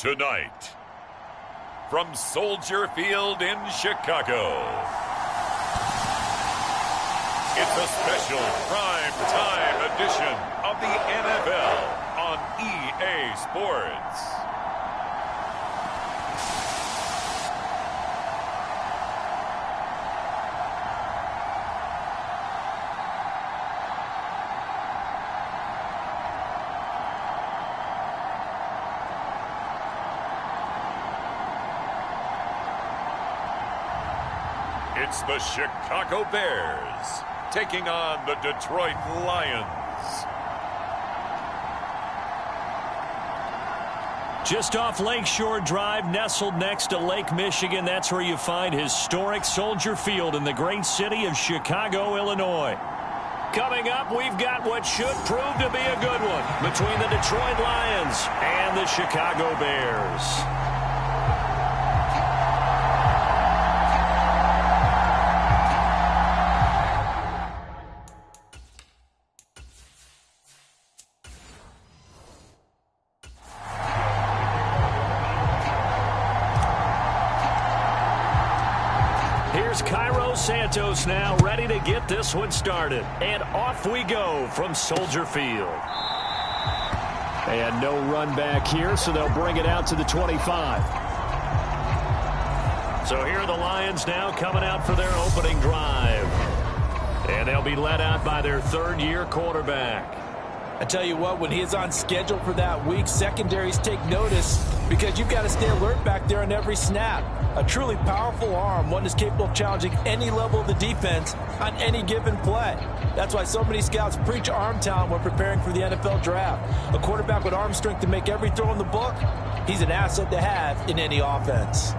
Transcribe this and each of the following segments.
Tonight, from Soldier Field in Chicago, it's a special prime-time edition of the NFL on EA Sports. It's the Chicago Bears taking on the Detroit Lions. Just off Lakeshore Drive, nestled next to Lake Michigan. That's where you find historic Soldier Field in the great city of Chicago, Illinois. Coming up, we've got what should prove to be a good one between the Detroit Lions and the Chicago Bears. Santos now ready to get this one started. And off we go from Soldier Field. And no run back here, so they'll bring it out to the 25. So here are the Lions now coming out for their opening drive. And they'll be led out by their third-year quarterback. I tell you what, when he is on schedule for that week, secondaries take notice because you've got to stay alert back there on every snap. A truly powerful arm, one that's capable of challenging any level of the defense on any given play. That's why so many scouts preach arm talent when preparing for the NFL draft. A quarterback with arm strength to make every throw in the book, he's an asset to have in any offense.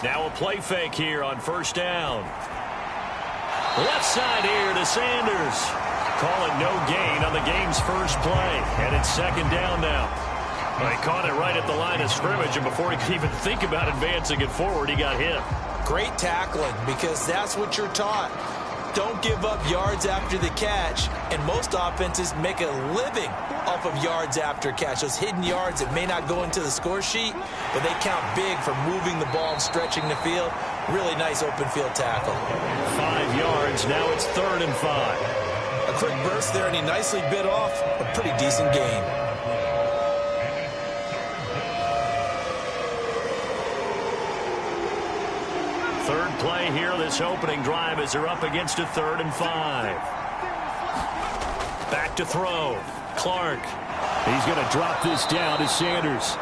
Now a play fake here on first down. Left side here to Sanders. Call it no gain on the game's first play. And it's second down now. Well, he caught it right at the line of scrimmage, and before he could even think about advancing it forward, he got hit. Great tackling, because that's what you're taught. Don't give up yards after the catch, and most offenses make a living off of yards after catch. Those hidden yards that may not go into the score sheet, but they count big for moving the ball and stretching the field. Really nice open field tackle. 5 yards, now it's 3rd and 5. A quick burst there, and he nicely bit off a pretty decent gain. Third play here, this opening drive, as they're up against a 3rd and 5. Back to throw. Clark. He's going to drop this down to Sanders.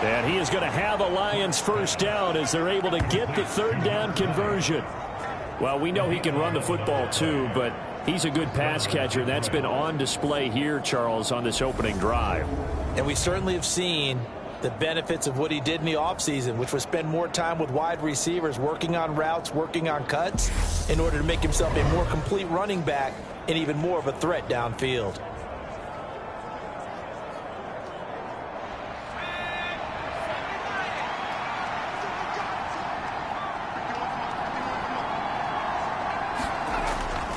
And he is going to have a Lions first down as they're able to get the 3rd down conversion. Well, we know he can run the football too, but he's a good pass catcher. That's been on display here, Charles, on this opening drive. And we certainly have seen the benefits of what he did in the offseason, which was spend more time with wide receivers, working on routes, working on cuts, in order to make himself a more complete running back and even more of a threat downfield.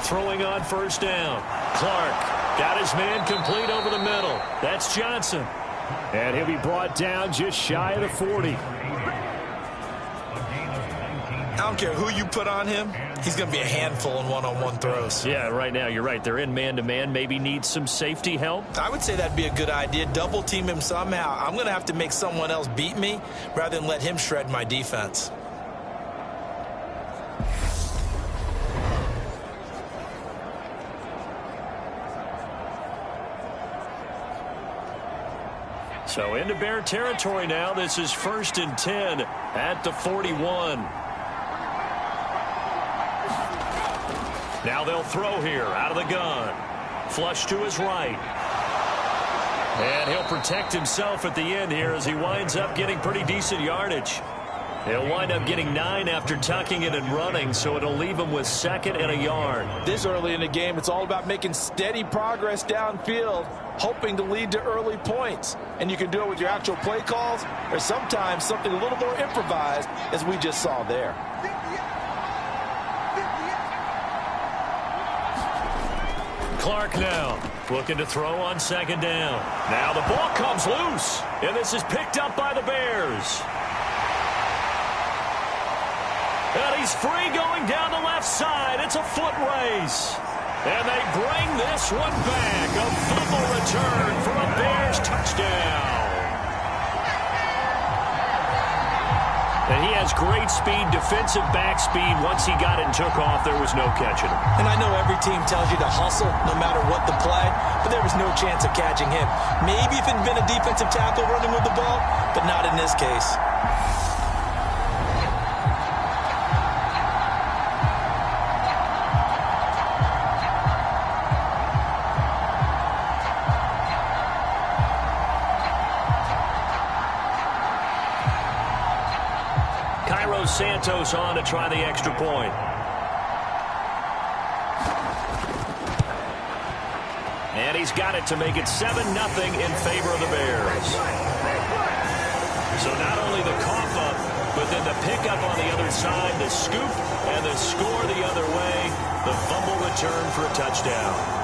Throwing on first down. Clark got his man complete over the middle. That's Johnson. And he'll be brought down just shy of the 40. I don't care who you put on him. He's going to be a handful in one-on-one throws. Yeah, right now, you're right. They're in man-to-man. Maybe needs some safety help. I would say that'd be a good idea. Double team him somehow. I'm going to have to make someone else beat me rather than let him shred my defense. So into Bear territory now. This is 1st and 10 at the 41. Now they'll throw here out of the gun. Flush to his right. And he'll protect himself at the end here as he winds up getting pretty decent yardage. He'll wind up getting 9 after tucking it and running, so it'll leave him with 2nd and a yard. This early in the game, it's all about making steady progress downfield, hoping to lead to early points. And you can do it with your actual play calls or sometimes something a little more improvised, as we just saw there. Clark now looking to throw on second down. Now the ball comes loose, and this is picked up by the Bears. And he's free going down the left side. It's a foot race. And they bring this one back. A fumble return for a Bears touchdown. And he has great speed, defensive back speed. Once he got it and took off, there was no catching him. And I know every team tells you to hustle no matter what the play, but there was no chance of catching him. Maybe if it had been a defensive tackle running with the ball, but not in this case. Santos on to try the extra point. And he's got it to make it 7-0 in favor of the Bears. So not only the cough up, but then the pickup on the other side, the scoop, and the score the other way. The fumble return for a touchdown.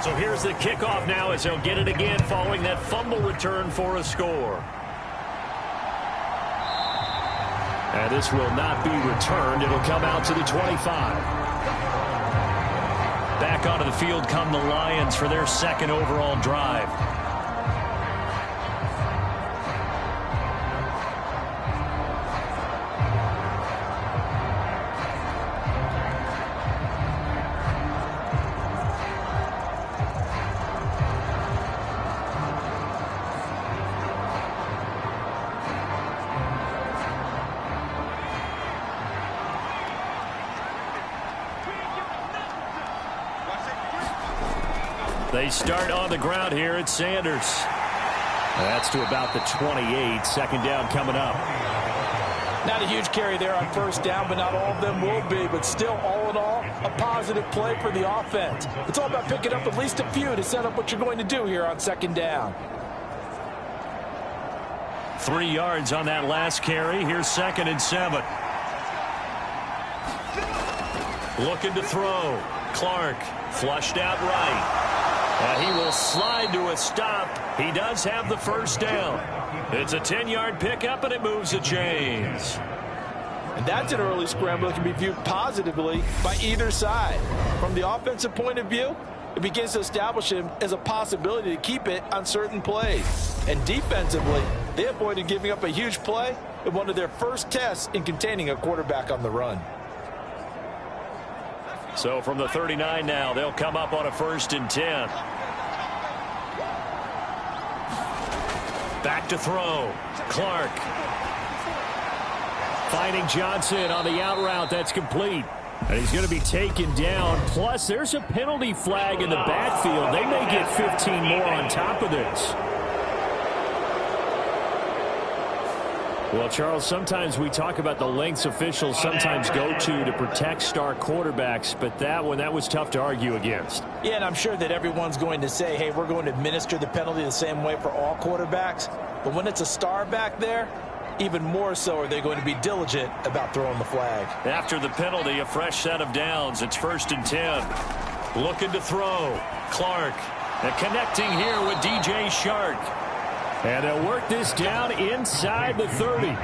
So here's the kickoff now as they'll get it again following that fumble return for a score. And this will not be returned. It'll come out to the 25. Back onto the field come the Lions for their second overall drive. They start on the ground here at Sanders. That's to about the 28. Second down coming up. Not a huge carry there on first down, but not all of them will be. But still, all in all, a positive play for the offense. It's all about picking up at least a few to set up what you're going to do here on second down. 3 yards on that last carry. Here's 2nd and 7. Looking to throw. Clark flushed out right. And he will slide to a stop. He does have the first down. It's a 10-yard pickup, and it moves the chains. And that's an early scramble that can be viewed positively by either side. From the offensive point of view, it begins to establish him as a possibility to keep it on certain plays. And defensively, they avoided giving up a huge play in one of their first tests in containing a quarterback on the run. So from the 39 now, they'll come up on a 1st and 10. Back to throw. Clark. Finding Johnson on the out route. That's complete. And he's going to be taken down. Plus, there's a penalty flag in the backfield. They may get 15 more on top of this. Well, Charles, sometimes we talk about the lengths officials sometimes go to protect star quarterbacks, but that was tough to argue against. Yeah, and I'm sure that everyone's going to say, hey, we're going to administer the penalty the same way for all quarterbacks. But when it's a star back there, even more so are they going to be diligent about throwing the flag. After the penalty, a fresh set of downs. It's 1st and 10. Looking to throw. Clark. And connecting here with DJ Shark. And they'll work this down inside the 30. You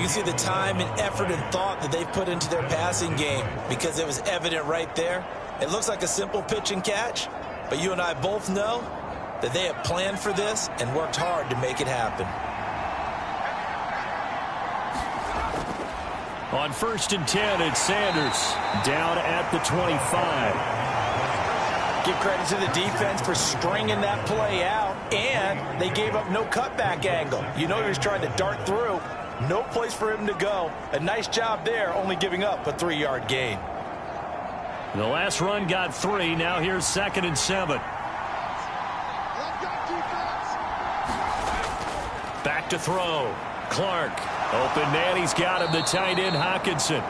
can see the time and effort and thought that they've put into their passing game because it was evident right there. It looks like a simple pitch and catch, but you and I both know that they have planned for this and worked hard to make it happen. On 1st and 10, it's Sanders down at the 25. Give credit to the defense for stringing that play out, and they gave up no cutback angle. You know he was trying to dart through. No place for him to go. A nice job there, only giving up a 3-yard gain. The last run got 3. Now here's 2nd and 7. to throw. Clark. Open man. He's got him. The tight end, Hawkinson.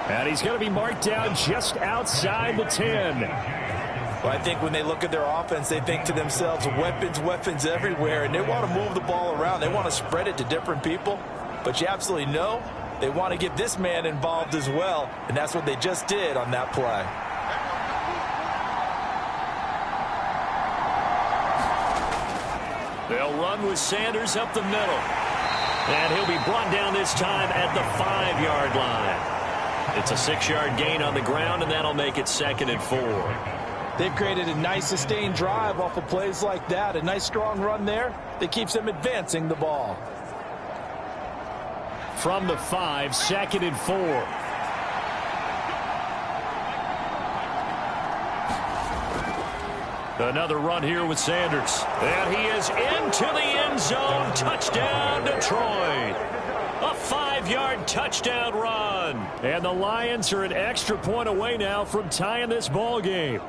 And he's going to be marked down just outside the 10. Well, I think when they look at their offense, they think to themselves, weapons, weapons everywhere, and they want to move the ball around. They want to spread it to different people. But you absolutely know they want to get this man involved as well, and that's what they just did on that play. They'll run with Sanders up the middle. And he'll be brought down this time at the 5-yard line. It's a 6-yard gain on the ground, and that'll make it 2nd and 4. They've created a nice sustained drive off of plays like that. A nice strong run there that keeps them advancing the ball. From the 5, 2nd and 4. Another run here with Sanders. And he is into the end zone. Touchdown, Detroit. A 5-yard touchdown run. And the Lions are an extra point away now from tying this ball game.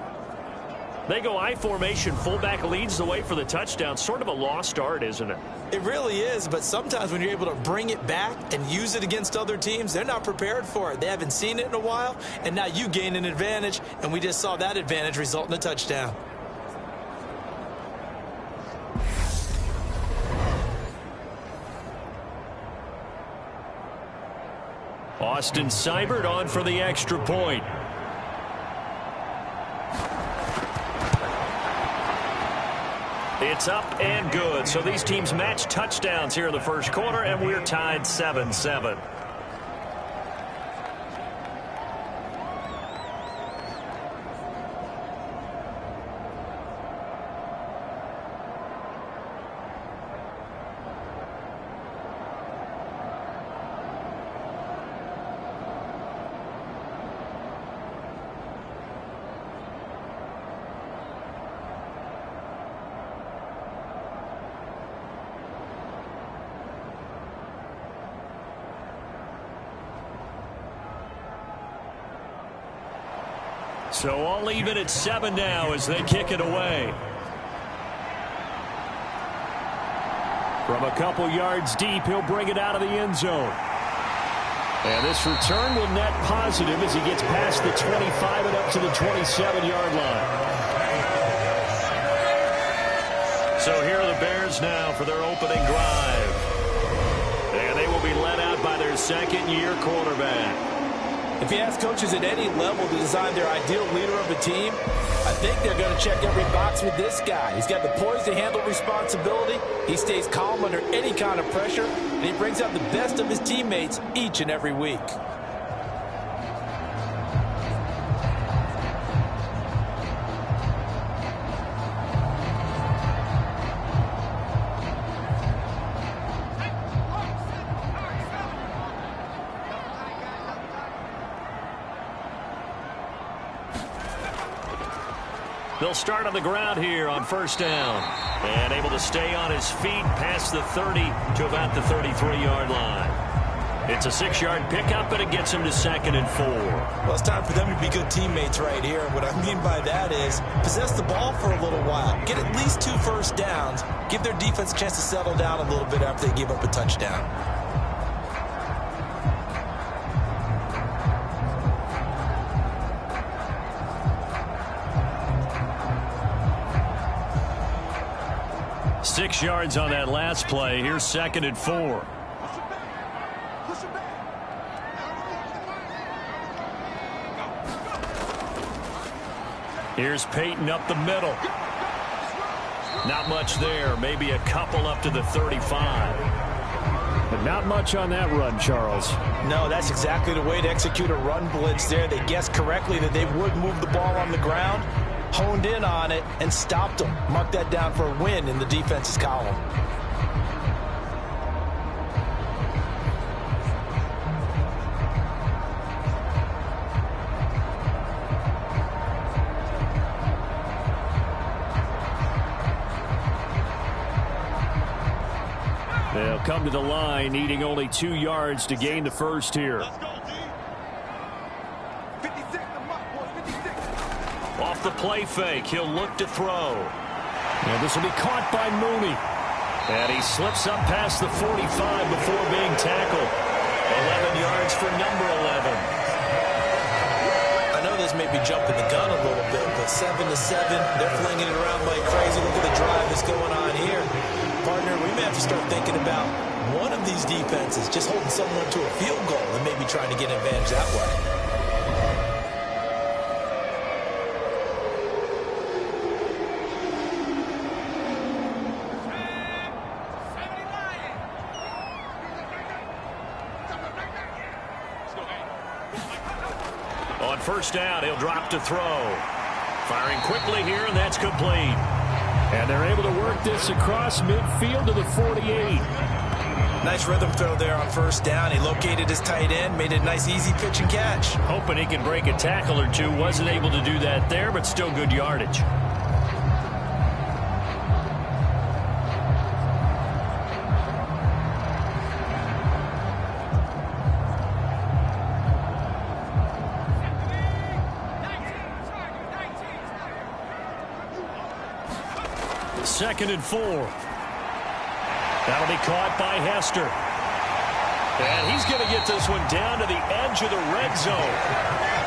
They go I formation. Fullback leads the way for the touchdown. Sort of a lost art, isn't it? It really is, but sometimes when you're able to bring it back and use it against other teams, they're not prepared for it. They haven't seen it in a while, and now you gain an advantage, and we just saw that advantage result in a touchdown. Austin Seibert on for the extra point. It's up and good. So these teams match touchdowns here in the first quarter, and we're tied 7-7. So all even at 7 now as they kick it away. From a couple yards deep, he'll bring it out of the end zone. And this return will net positive as he gets past the 25 and up to the 27-yard line. So here are the Bears now for their opening drive. And they will be led out by their second-year quarterback. If you ask coaches at any level to design their ideal leader of a team, I think they're going to check every box with this guy. He's got the poise to handle responsibility. He stays calm under any kind of pressure, and he brings out the best of his teammates each and every week. They'll start on the ground here on first down. And able to stay on his feet past the 30 to about the 33-yard line. It's a 6-yard pickup, and it gets him to 2nd and 4. Well, it's time for them to be good teammates right here. What I mean by that is possess the ball for a little while. Get at least 2 first downs. Give their defense a chance to settle down a little bit after they give up a touchdown. Six yards on that last play. Here's 2nd and 4. Here's Peyton up the middle. Not much there. Maybe a couple up to the 35. But not much on that run, Charles. No, that's exactly the way to execute a run blitz there. They guessed correctly that they would move the ball on the ground, honed in on it, and stopped them. Mark that down for a win in the defense's column. They'll come to the line, needing only 2 yards to gain the first here. Off the play fake, he'll look to throw. And this will be caught by Mooney. And he slips up past the 45 before being tackled. 11 yards for number 11. I know this may be jumping the gun a little bit, but 7-7, they're flinging it around like crazy. Look at the drive that's going on here. Partner, we may have to start thinking about one of these defenses just holding someone to a field goal and maybe trying to get an advantage that way. On first down, he'll drop to throw. Firing quickly here, and that's complete. And they're able to work this across midfield to the 48. Nice rhythm throw there on first down. He located his tight end, made a nice easy pitch and catch. Hoping he can break a tackle or two. Wasn't able to do that there, but still good yardage. Second and 4. That'll be caught by Hester. And he's going to get this one down to the edge of the red zone.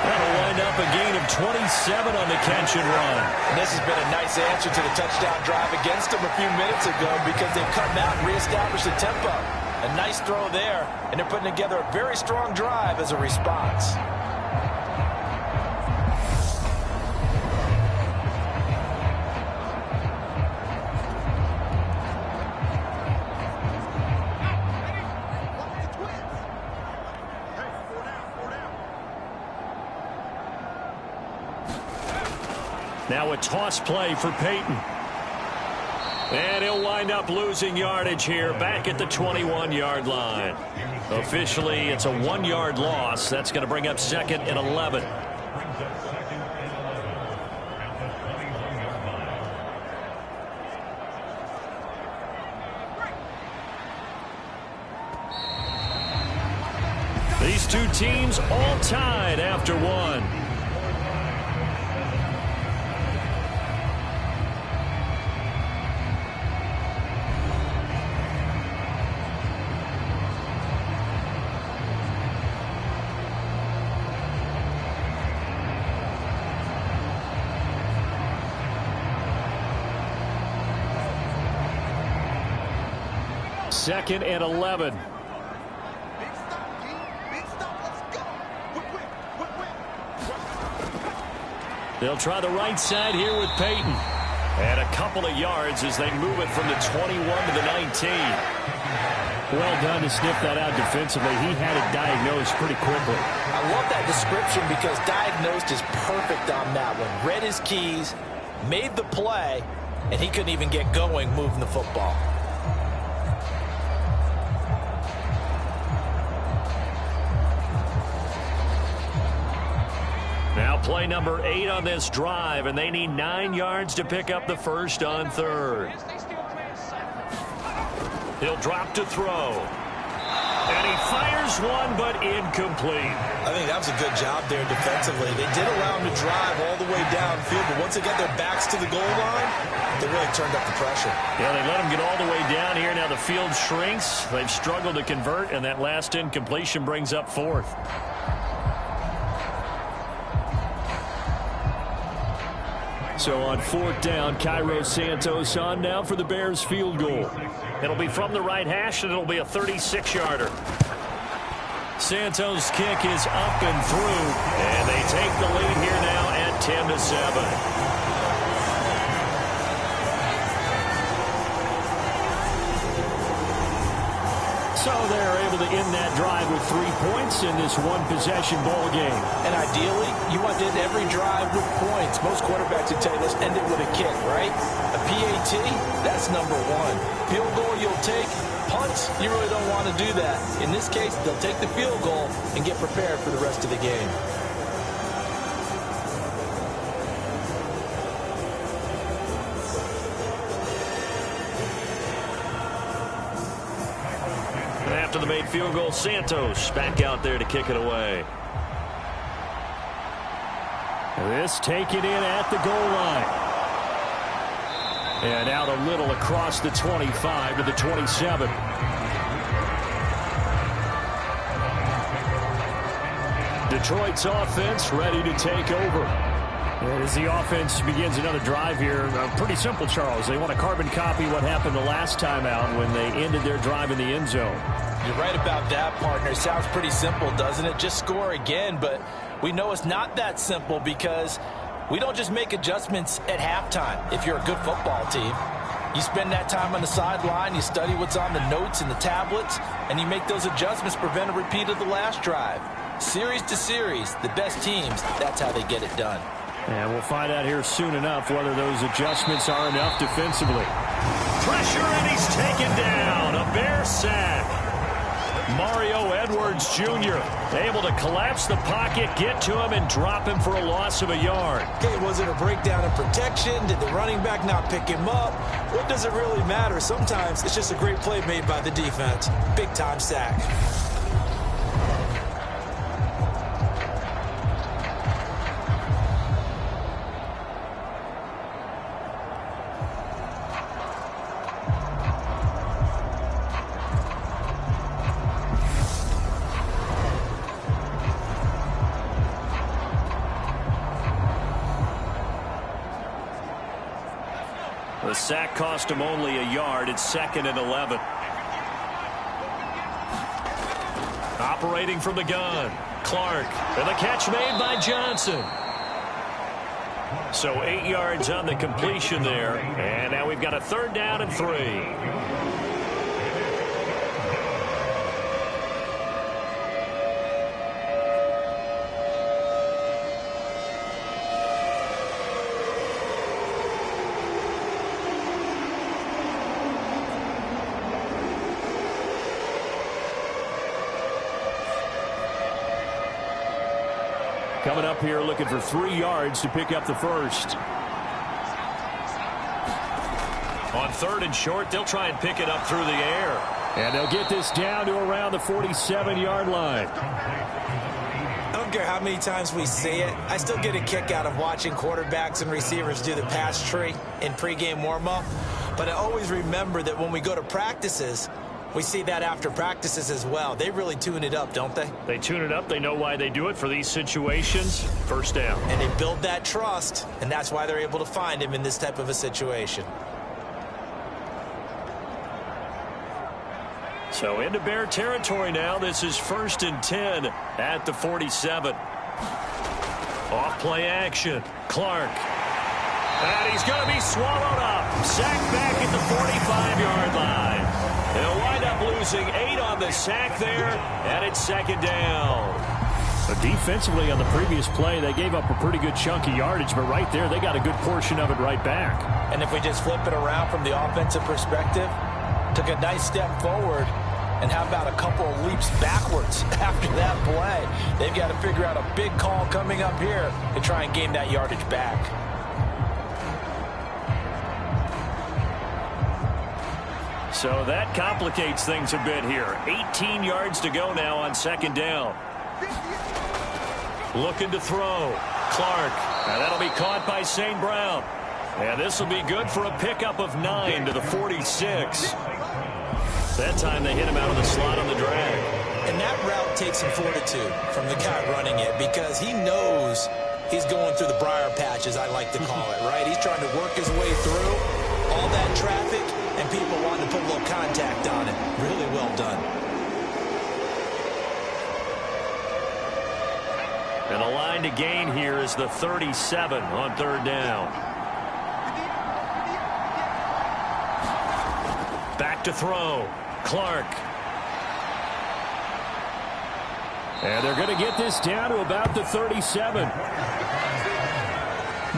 That'll wind up a gain of 27 on the catch and run. And this has been a nice answer to the touchdown drive against them a few minutes ago because they've come out and reestablished the tempo. A nice throw there, and they're putting together a very strong drive as a response. Now a toss play for Peyton. And he'll wind up losing yardage here back at the 21-yard line. Officially, it's a 1-yard loss. That's going to bring up second and 11. These two teams all tied after one. Second and 11. They'll try the right side here with Peyton. And a couple of yards as they move it from the 21 to the 19. Well done to sniff that out defensively. He had it diagnosed pretty quickly. I love that description because diagnosed is perfect on that one. Read his keys, made the play, and he couldn't even get going moving the football. Now play number 8 on this drive, and they need 9 yards to pick up the first on third. He'll drop to throw. And he fires one, but incomplete. I think that was a good job there defensively. They did allow him to drive all the way downfield, but once they got their backs to the goal line, they really turned up the pressure. Yeah, they let him get all the way down here. Now the field shrinks. They've struggled to convert, and that last incompletion brings up fourth. So on fourth down, Cairo Santos on now for the Bears field goal. It'll be from the right hash, and it'll be a 36-yarder. Santos' kick is up and through, and they take the lead here now at 10-7. So they're able to end that drive with 3 points in this one-possession ball game. And ideally, you want to end every drive with points. Most quarterbacks would tell you, let's end it with a kick, right? A PAT, that's number 1. Field goal you'll take. Punt, you really don't want to do that. In this case, they'll take the field goal and get prepared for the rest of the game. After the made field goal, Santos back out there to kick it away. This taken in at the goal line. And out a little across the 25 to the 27. Detroit's offense ready to take over. And as the offense begins another drive here, pretty simple, Charles. They want to carbon copy what happened the last time out when they ended their drive in the end zone. You're right about that, partner. It sounds pretty simple, doesn't it? Just score again, but we know it's not that simple because we don't just make adjustments at halftime if you're a good football team. You spend that time on the sideline, you study what's on the notes and the tablets, and you make those adjustments, prevent a repeat of the last drive. Series to series, the best teams, that's how they get it done. And we'll find out here soon enough whether those adjustments are enough defensively. Pressure, and he's taken down. A Bear sack. Mario Edwards Jr. able to collapse the pocket, get to him, and drop him for a loss of a yard. Okay, was it a breakdown in protection? Did the running back not pick him up? What does it really matter? Sometimes it's just a great play made by the defense. Big-time sack. The sack cost him only a yard. It's 2nd and 11. Operating from the gun, Clark. And the catch made by Johnson. So 8 yards on the completion there. And now we've got a 3rd down and 3. Coming up here looking for 3 yards to pick up the first. On 3rd and short, they'll try and pick it up through the air. And they'll get this down to around the 47-yard line. I don't care how many times we see it. I still get a kick out of watching quarterbacks and receivers do the pass tree in pregame warm-up. But I always remember that when we go to practices, we see that after practices as well. They really tune it up, don't they? They tune it up. They know why they do it for these situations. First down. And they build that trust, and that's why they're able to find him in this type of a situation. So into Bear territory now. This is 1st and 10 at the 47. Off play action. Clark. And he's going to be swallowed up. Sacked back at the 45-yard line. They'll wind up losing 8 on the sack there, and it's 2nd down. But defensively on the previous play, they gave up a pretty good chunk of yardage, but right there, they got a good portion of it right back. And if we just flip it around from the offensive perspective, took a nice step forward, and how about a couple of leaps backwards after that play? They've got to figure out a big call coming up here to try and gain that yardage back. So that complicates things a bit here. 18 yards to go now on 2nd down. Looking to throw. Clark. And that'll be caught by St. Brown. And this will be good for a pickup of 9 to the 46. That time they hit him out of the slot on the drag. And that route takes some fortitude from the guy running it because he knows he's going through the briar patch, as I like to call it, right? He's trying to work his way through all that traffic, and people wanting to put a little contact on it. Really well done. And the line to gain here is the 37 on 3rd down. Back to throw. Clark. And they're going to get this down to about the 37.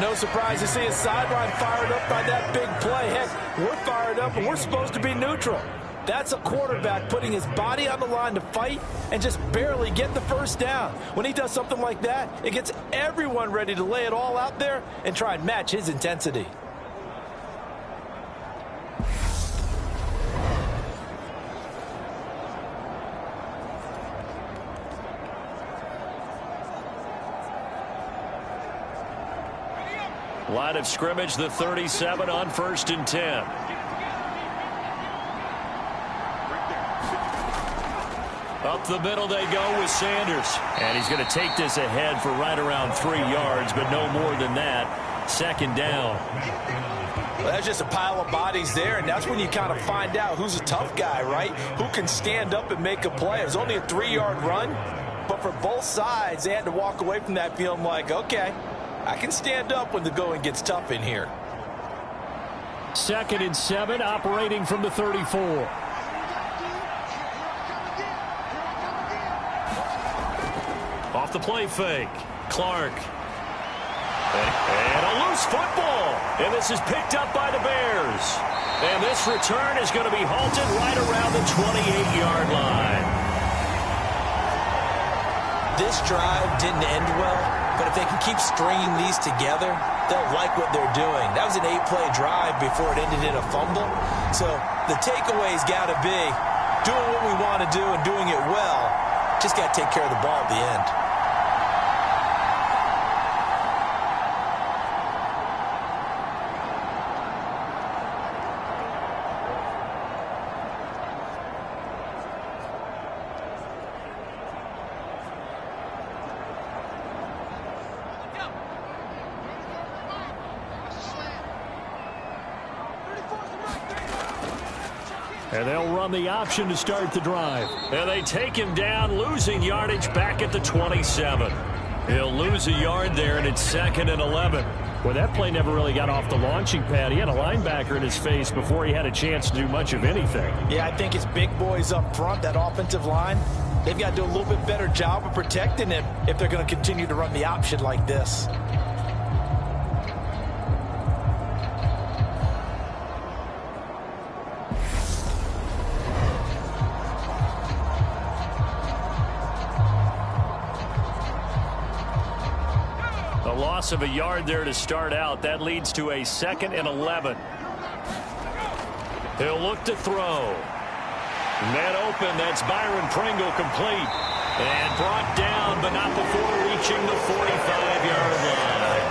No surprise to see his sideline fired up by that big play. Heck, we're fired up, and we're supposed to be neutral. That's a quarterback putting his body on the line to fight and just barely get the first down. When he does something like that, it gets everyone ready to lay it all out there and try and match his intensity. Line of scrimmage, the 37 on 1st and 10. Up the middle they go with Sanders. And he's going to take this ahead for right around 3 yards, but no more than that. 2nd down. Well, that's just a pile of bodies there, and that's when you kind of find out who's a tough guy, right? Who can stand up and make a play. It was only a 3-yard run, but for both sides, they had to walk away from that feeling like, okay, I can stand up when the going gets tough in here. 2nd and 7, operating from the 34. Off the play fake. Clark. And a loose football. And this is picked up by the Bears. And this return is going to be halted right around the 28-yard line. This drive didn't end well, but if they can keep stringing these together, they'll like what they're doing. That was an 8-play drive before it ended in a fumble. So the takeaway's got to be doing what we want to do and doing it well. Just got to take care of the ball at the end. And they'll run the option to start the drive. And they take him down, losing yardage back at the 27. He'll lose a yard there, and it's 2nd and 11. Well, that play never really got off the launching pad. He had a linebacker in his face before he had a chance to do much of anything. Yeah, I think it's big boys up front, that offensive line. They've got to do a little bit better job of protecting him if they're going to continue to run the option like this. Loss of a yard there to start out. That leads to a 2nd and 11. He'll look to throw. Net open. That's Byron Pringle complete. And brought down, but not before reaching the 45-yard line.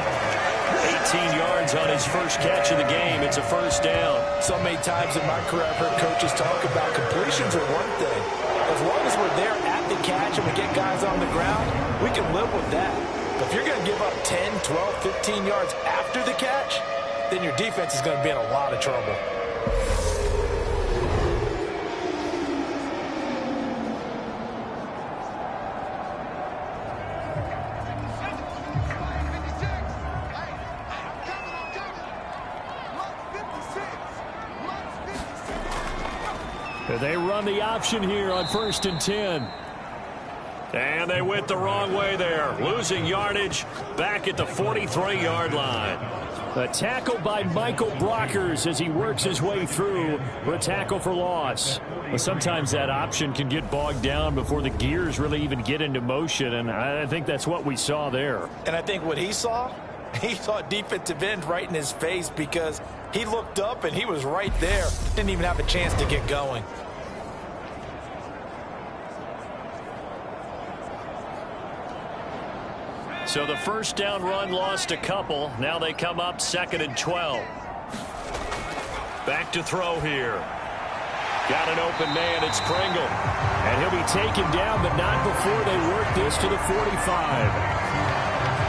18 yards on his first catch of the game. It's a 1st down. So many times in my career I've heard coaches talk about completions are one thing. As long as we're there at the catch and we get guys on the ground, we can live with that. But if you're going to give up 10, 12, 15 yards after the catch, then your defense is going to be in a lot of trouble. They run the option here on 1st and 10. And they went the wrong way there, losing yardage back at the 43-yard line. A tackle by Michael Brockers as he works his way through for a tackle for loss. Well, sometimes that option can get bogged down before the gears really even get into motion, and I think that's what we saw there. And I think what he saw defensive end right in his face because he looked up and he was right there. Didn't even have a chance to get going. So the 1st down run lost a couple. Now they come up 2nd and 12. Back to throw here. Got an open man. It's Pringle. And he'll be taken down, but not before they work this to the 45.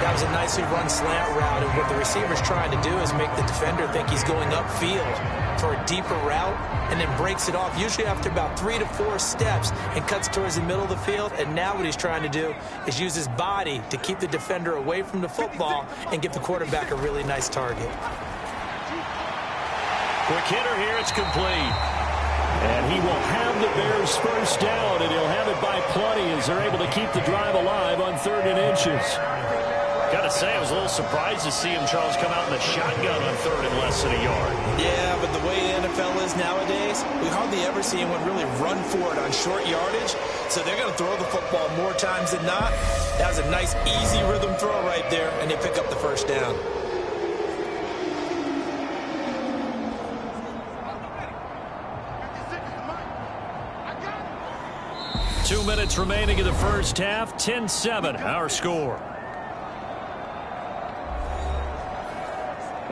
That was a nicely run slant route, and what the receiver's trying to do is make the defender think he's going upfield for a deeper route and then breaks it off, usually after about 3 to 4 steps, and cuts towards the middle of the field. And now what he's trying to do is use his body to keep the defender away from the football and give the quarterback a really nice target. Quick hitter here. It's complete. And he will have the Bears' 1st down, and he'll have it by plenty as they're able to keep the drive alive on 3rd and inches. Got to say, I was a little surprised to see him, Charles, come out in the shotgun on 3rd and less than a yard. Yeah, but the way the NFL is nowadays, we hardly ever see anyone really run for it on short yardage. So they're going to throw the football more times than not. That was a nice, easy rhythm throw right there, and they pick up the 1st down. Two minutes remaining in the first half. 10-7, our score.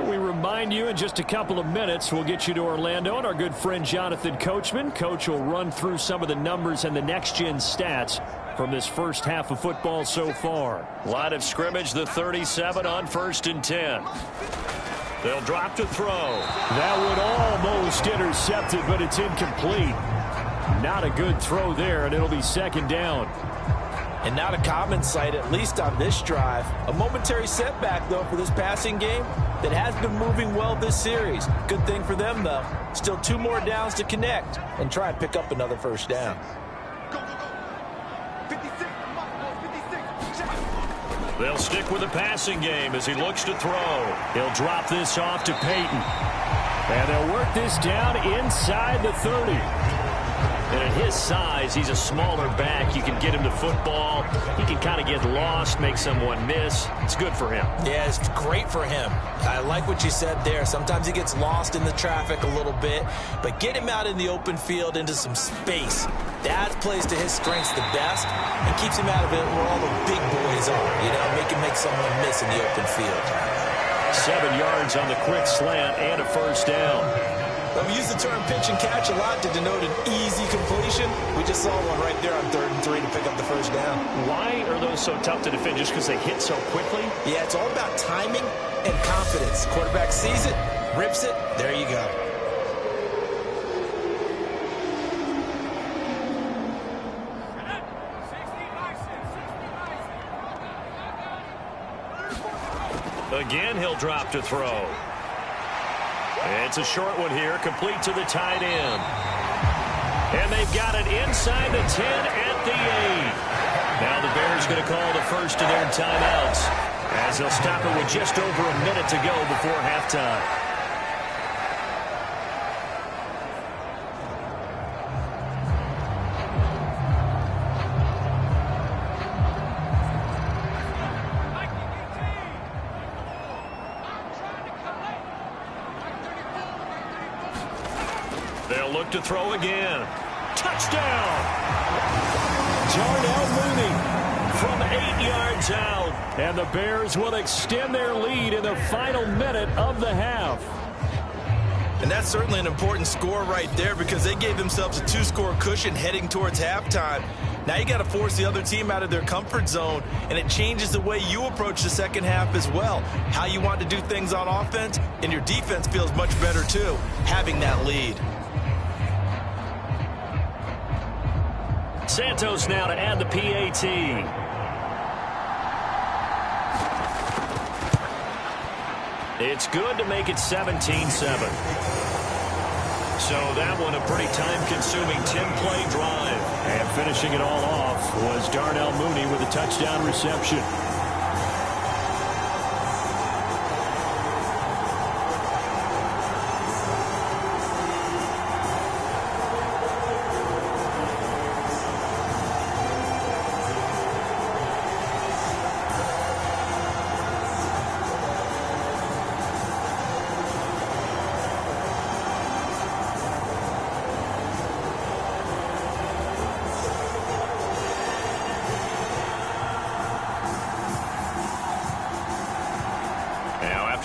We remind you in just a couple of minutes we'll get you to Orlando and our good friend Jonathan Coachman. Coach will run through some of the numbers and the next-gen stats from this first half of football so far. Line of scrimmage, the 37 on 1st and 10. They'll drop to throw. That would almost intercept it, but it's incomplete. Not a good throw there, and it'll be 2nd down. And not a common sight, at least on this drive. A momentary setback, though, for this passing game that has been moving well this series. Good thing for them, though. Still 2 more downs to connect and try and pick up another 1st down. They'll stick with the passing game as he looks to throw. He'll drop this off to Peyton. And they'll work this down inside the 30. And at his size, he's a smaller back. You can get him to football. He can kind of get lost, make someone miss. It's good for him. Yeah, it's great for him. I like what you said there. Sometimes he gets lost in the traffic a little bit, but get him out in the open field into some space. That plays to his strengths the best and keeps him out of it where all the big boys are. You know, make someone miss in the open field. 7 yards on the quick slant and a 1st down. Well, we use the term pitch and catch a lot to denote an easy completion. We just saw one right there on 3rd and 3 to pick up the 1st down. Why are those so tough to defend? Just because they hit so quickly? Yeah, it's all about timing and confidence. Quarterback sees it, rips it, there you go. Again, he'll drop to throw. It's a short one here, complete to the tight end. And they've got it inside the 10 at the 8. Now the Bears going to call the first of their timeouts as they'll stop it with just over a minute to go before halftime. They'll look to throw again. Touchdown! Darnell Mooney from 8 yards out. And the Bears will extend their lead in the final minute of the half. And that's certainly an important score right there because they gave themselves a 2-score cushion heading towards halftime. Now you got to force the other team out of their comfort zone, and it changes the way you approach the second half as well. How you want to do things on offense, and your defense feels much better too, having that lead. Santos now to add the PAT. It's good to make it 17-7. So that one a pretty time-consuming 10-play drive. And finishing it all off was Darnell Mooney with a touchdown reception.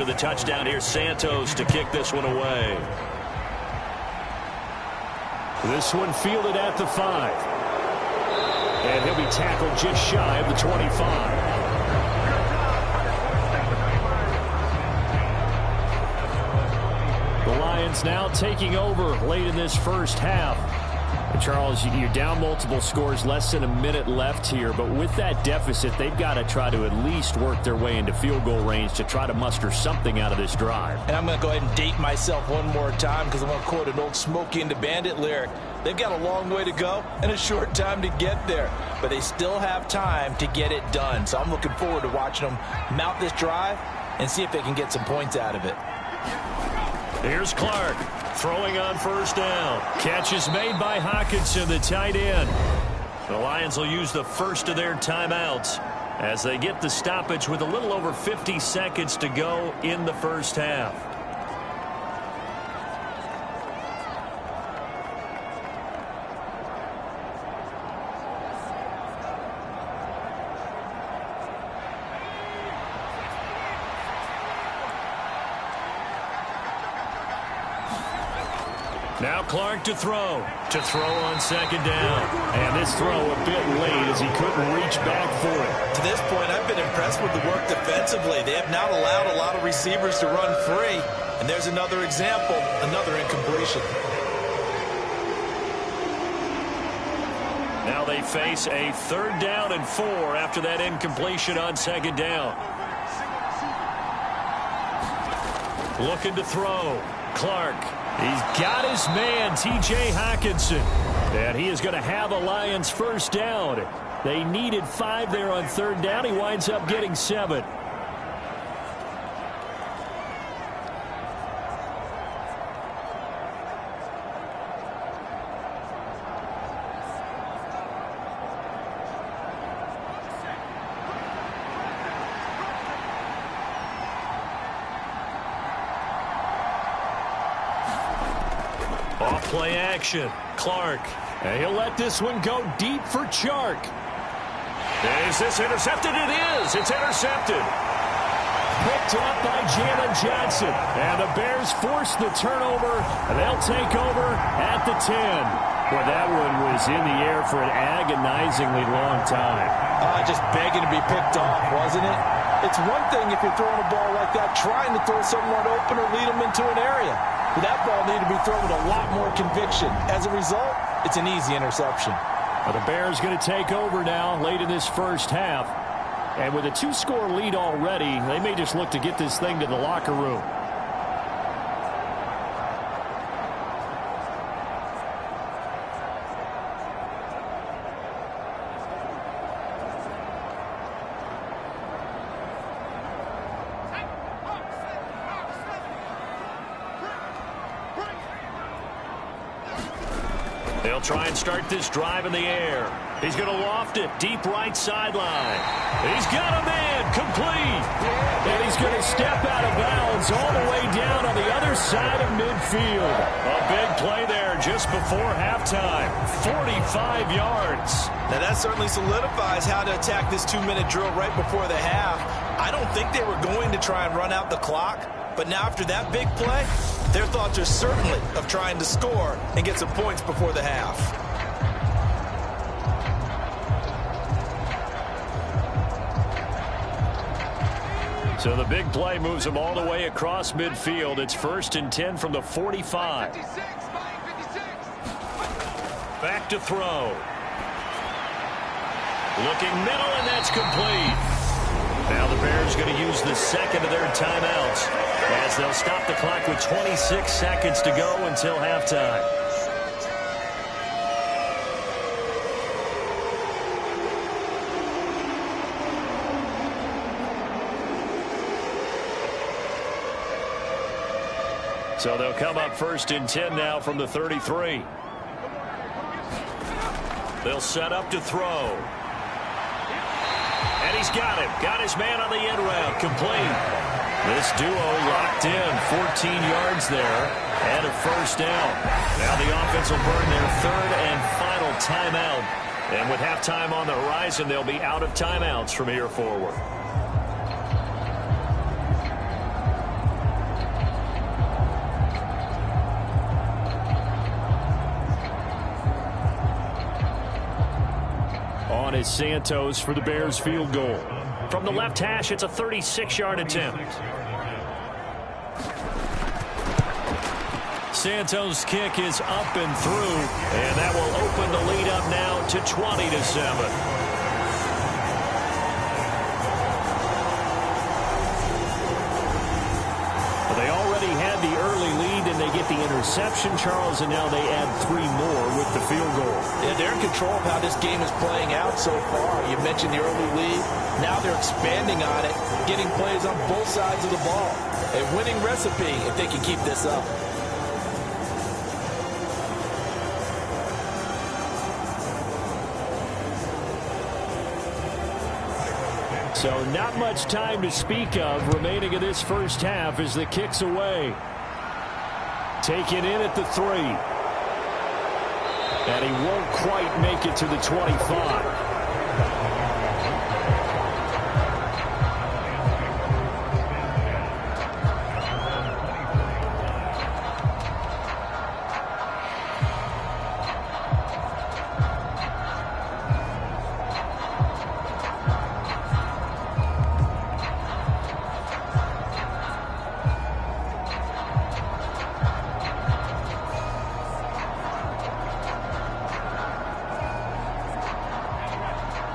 The touchdown here, Santos to kick this one away. This one fielded at the 5. And he'll be tackled just shy of the 25. The Lions now taking over late in this first half. And Charles, you're down multiple scores, less than a minute left here, but with that deficit, they've got to try to at least work their way into field goal range to try to muster something out of this drive. And I'm going to go ahead and date myself one more time because I'm going to quote an old Smokey and the Bandit lyric. They've got a long way to go and a short time to get there, but they still have time to get it done. So I'm looking forward to watching them mount this drive and see if they can get some points out of it. Here's Clark. Throwing on first down. Catch is made by Hawkinson, the tight end. The Lions will use the first of their timeouts as they get the stoppage with a little over 50 seconds to go in the first half. Now Clark to throw. To throw on second down. And this throw a bit late as he couldn't reach back for it. To this point, I've been impressed with the work defensively. They have not allowed a lot of receivers to run free. And there's another example, another incompletion. Now they face a 3rd down and 4 after that incompletion on second down. Looking to throw. Clark. He's got his man, T.J. Hockenson. And he is going to have a Lions first down. They needed 5 there on 3rd down. He winds up getting 7. Off-play action. Clark. And he'll let this one go deep for Chark. Is this intercepted? It is. It's intercepted. Picked up by Jalen Johnson. And the Bears force the turnover. And they'll take over at the 10. Well, that one was in the air for an agonizingly long time. Just begging to be picked off, wasn't it? It's one thing if you're throwing a ball like that, trying to throw someone open or lead them into an area. But that ball needed to be thrown with a lot more conviction. As a result, it's an easy interception. Well, the Bears going to take over now late in this first half. And with a 2-score lead already, they may just look to get this thing to the locker room. They'll try and start this drive in the air. He's going to loft it deep right sideline. He's got a man complete. And he's going to step out of bounds all the way down on the other side of midfield. A big play there just before halftime. 45 yards. Now that certainly solidifies how to attack this 2-minute drill right before the half. I don't think they were going to try and run out the clock. But now after that big play, their thoughts are certainly of trying to score and get some points before the half. So the big play moves them all the way across midfield. It's 1st and 10 from the 45. Back to throw. Looking middle, and that's complete. Now the Bears going to use the second of their timeouts as they'll stop the clock with 26 seconds to go until halftime. So they'll come up 1st and 10 now from the 33. They'll set up to throw. And he's got him. Got his man on the end route. Complete. This duo locked in. 14 yards there. And a first down. Now the offense will burn their 3rd and final timeout. And with halftime on the horizon, they'll be out of timeouts from here forward. On is Santos for the Bears field goal. From the left hash, it's a 36-yard attempt. Santos' kick is up and through, and that will open the lead up now to 20-7. They already had the early lead, and they get the interception, Charles, and now they add 3 more with the field goal. Yeah, they're in control of how this game is playing out so far. You mentioned the early lead. Now they're expanding on it, getting plays on both sides of the ball. A winning recipe if they can keep this up. So not much time to speak of remaining in this first half as the kick's away. Taken in at the 3. And he won't quite make it to the 25.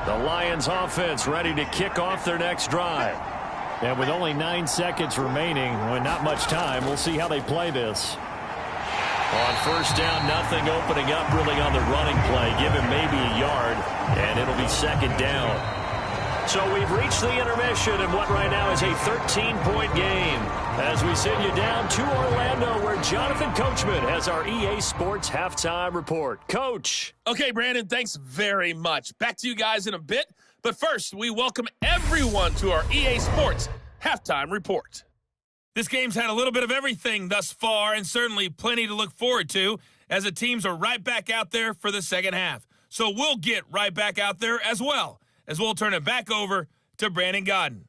The Lions offense ready to kick off their next drive. And with only 9 seconds remaining, well, not much time, we'll see how they play this. On first down, nothing opening up really on the running play. Give him maybe a yard, and it'll be second down. So we've reached the intermission in what right now is a 13-point game as we send you down to Orlando where Jonathan Coachman has our EA Sports Halftime Report. Coach. Okay, Brandon, thanks very much. Back to you guys in a bit. But first, we welcome everyone to our EA Sports Halftime Report. This game's had a little bit of everything thus far and certainly plenty to look forward to as the teams are right back out there for the second half. So we'll get right back out there as well, as we'll turn it back over to Brandon Godden.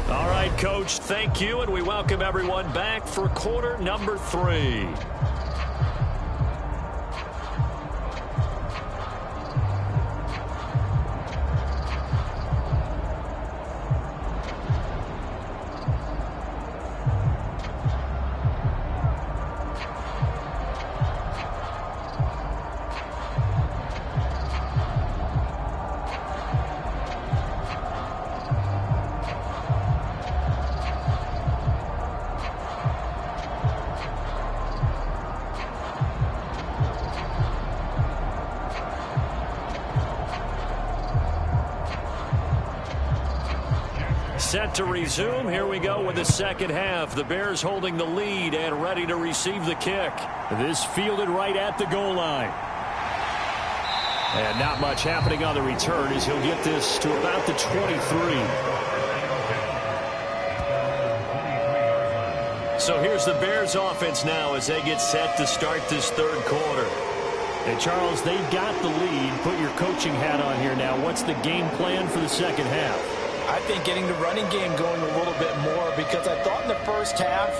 All right, Coach, thank you, and we welcome everyone back for quarter number 3. Set to resume. Here we go with the second half. The Bears holding the lead and ready to receive the kick. This fielded right at the goal line. And not much happening on the return as he'll get this to about the 23. So here's the Bears offense now as they get set to start this third quarter. And Charles, they've got the lead. Put your coaching hat on here now. What's the game plan for the second half? I think getting the running game going a little bit more because I thought in the first half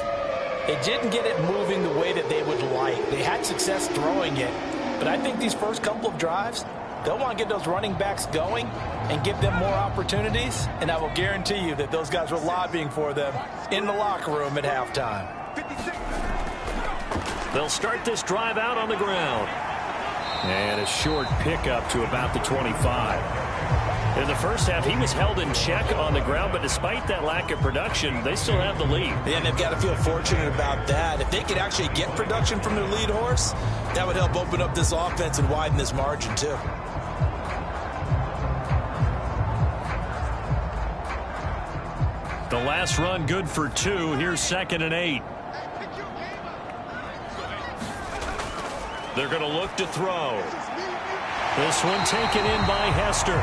they didn't get it moving the way that they would like. They had success throwing it, but I think these first couple of drives, they'll want to get those running backs going and give them more opportunities, and I will guarantee you that those guys were lobbying for them in the locker room at halftime. They'll start this drive out on the ground. And a short pickup to about the 25. In the first half, he was held in check on the ground, but despite that lack of production, they still have the lead. And they've got to feel fortunate about that. If they could actually get production from their lead horse, that would help open up this offense and widen this margin, too. The last run good for 2. Here's 2nd and 8. They're going to look to throw. This one taken in by Hester.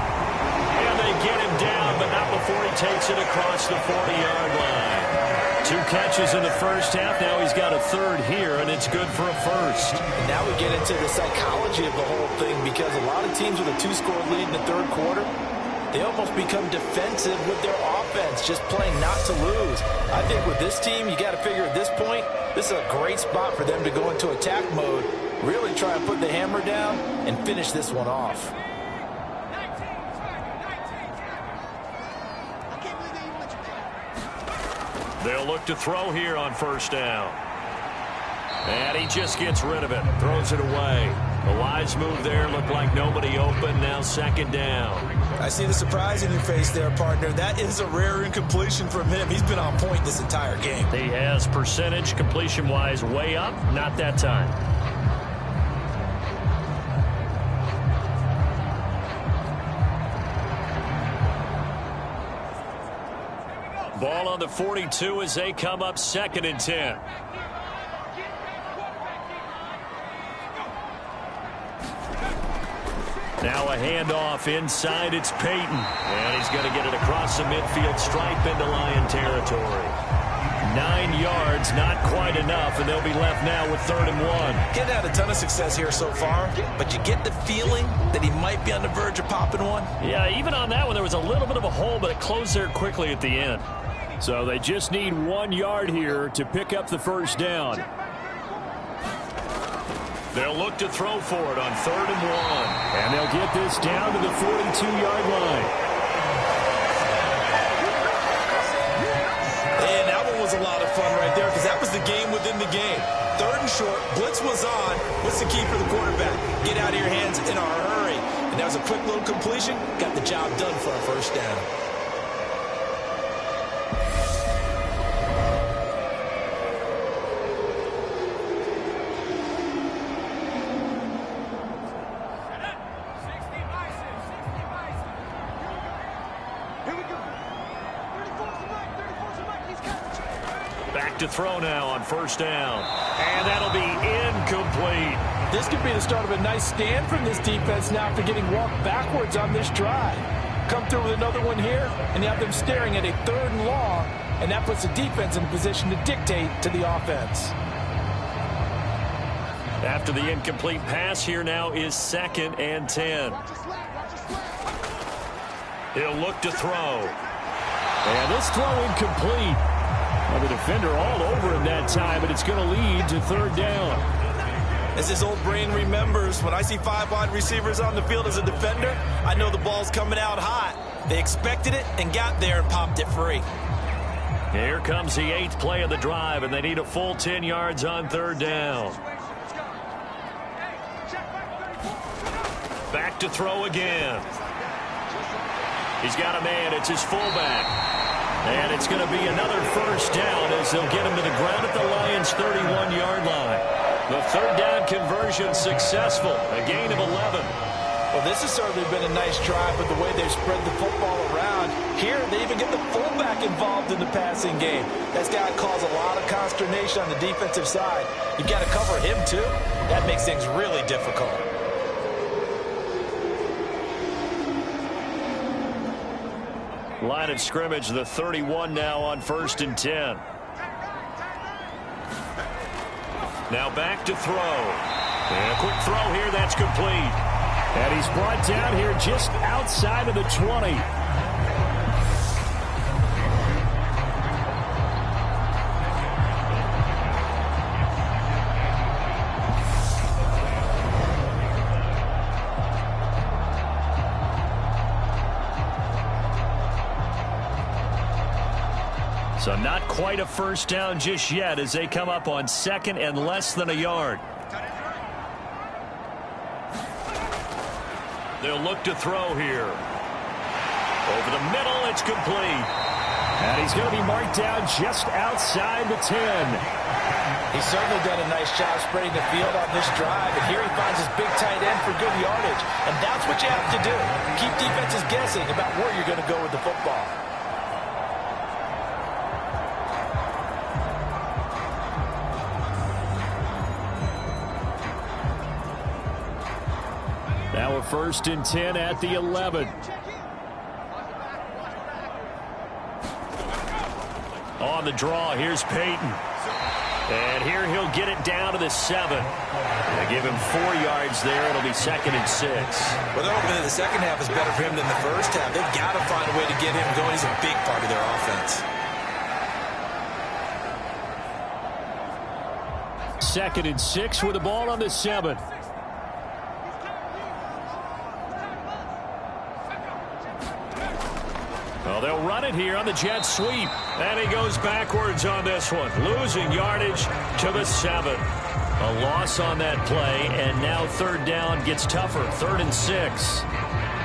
And they get him down, but not before he takes it across the 40-yard line. 2 catches in the first half. Now he's got a third here, and it's good for a first. And now we get into the psychology of the whole thing because a lot of teams with a 2-score lead in the third quarter, they almost become defensive with their offense, just playing not to lose. I think with this team, you got to figure at this point, this is a great spot for them to go into attack mode, really try and put the hammer down and finish this one off. They'll look to throw here on first down. And he just gets rid of it, throws it away. A wise move there, looked like nobody open, now 2nd down. I see the surprise in your face there, partner. That is a rare incompletion from him. He's been on point this entire game. He has percentage completion-wise way up, not that time. Ball on the 42 as they come up 2nd and 10. Now a handoff inside. It's Peyton. And he's going to get it across the midfield stripe into Lion territory. 9 yards, not quite enough, and they'll be left now with 3rd and 1. Getting had a ton of success here so far, but you get the feeling that he might be on the verge of popping one. Yeah, even on that one, there was a little bit of a hole, but it closed there quickly at the end. So they just need 1 yard here to pick up the first down. They'll look to throw for it on 3rd and 1. And they'll get this down to the 42-yard line. And that one was a lot of fun right there because that was the game within the game. 3rd short. Blitz was on. What's the key for the quarterback? Get out of your hands in a hurry. And that was a quick little completion. Got the job done for a first down. Back to throw now on first down. And that'll be incomplete. This could be the start of a nice stand from this defense now after getting walked backwards on this drive. Come through with another one here, and you have them staring at a 3rd and long, and that puts the defense in a position to dictate to the offense. After the incomplete pass, here now is 2nd and 10. He'll look to throw. And this throw incomplete. Well, the defender all over him that time, but it's going to lead to 3rd down. As his old brain remembers, when I see 5 wide receivers on the field as a defender, I know the ball's coming out hot. They expected it and got there and popped it free. Here comes the 8th play of the drive, and they need a full 10 yards on 3rd down. Back to throw again. He's got a man. It's his fullback. And it's going to be another first down as they'll get him to the ground at the Lions' 31-yard line. The 3rd down conversion successful. A gain of 11. Well, this has certainly been a nice drive with the way they've spread the football around. Here, they even get the fullback involved in the passing game. That's got to cause a lot of consternation on the defensive side. You've got to cover him, too. That makes things really difficult. Line of scrimmage, the 31 now on 1st and 10. Now back to throw. And a quick throw here, that's complete. And he's brought down here just outside of the 20. So not quite a first down just yet as they come up on 2nd and less than a yard. They'll look to throw here. Over the middle, it's complete. And he's going to be marked down just outside the 10. He's certainly done a nice job spreading the field on this drive, and here he finds his big tight end for good yardage. And that's what you have to do. Keep defenses guessing about where you're going to go with the football. Now a 1st and 10 at the 11. On the draw, here's Peyton. And here he'll get it down to the 7. They give him 4 yards there. It'll be 2nd and 6. Well, they're hoping that the second half is better for him than the first half. They've got to find a way to get him going. He's a big part of their offense. 2nd and 6 with the ball on the 7. Well, they'll run it here on the jet sweep. And he goes backwards on this one, losing yardage to the 7. A loss on that play, and now 3rd down gets tougher, 3rd and 6.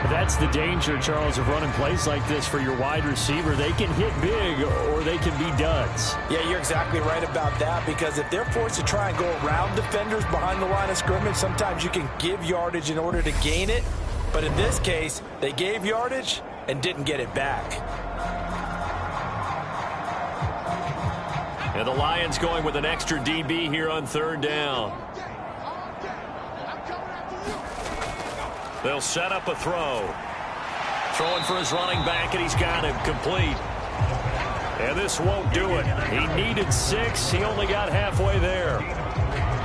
That's the danger, Charles, of running plays like this for your wide receiver. They can hit big or they can be duds. Yeah, you're exactly right about that, because if they're forced to try and go around defenders behind the line of scrimmage, sometimes you can give yardage in order to gain it. But in this case, they gave yardage and didn't get it back. And the Lions going with an extra DB here on 3rd down. They'll set up a throw. Throwing for his running back, and he's got him complete. And this won't do it. He needed 6. He only got halfway there.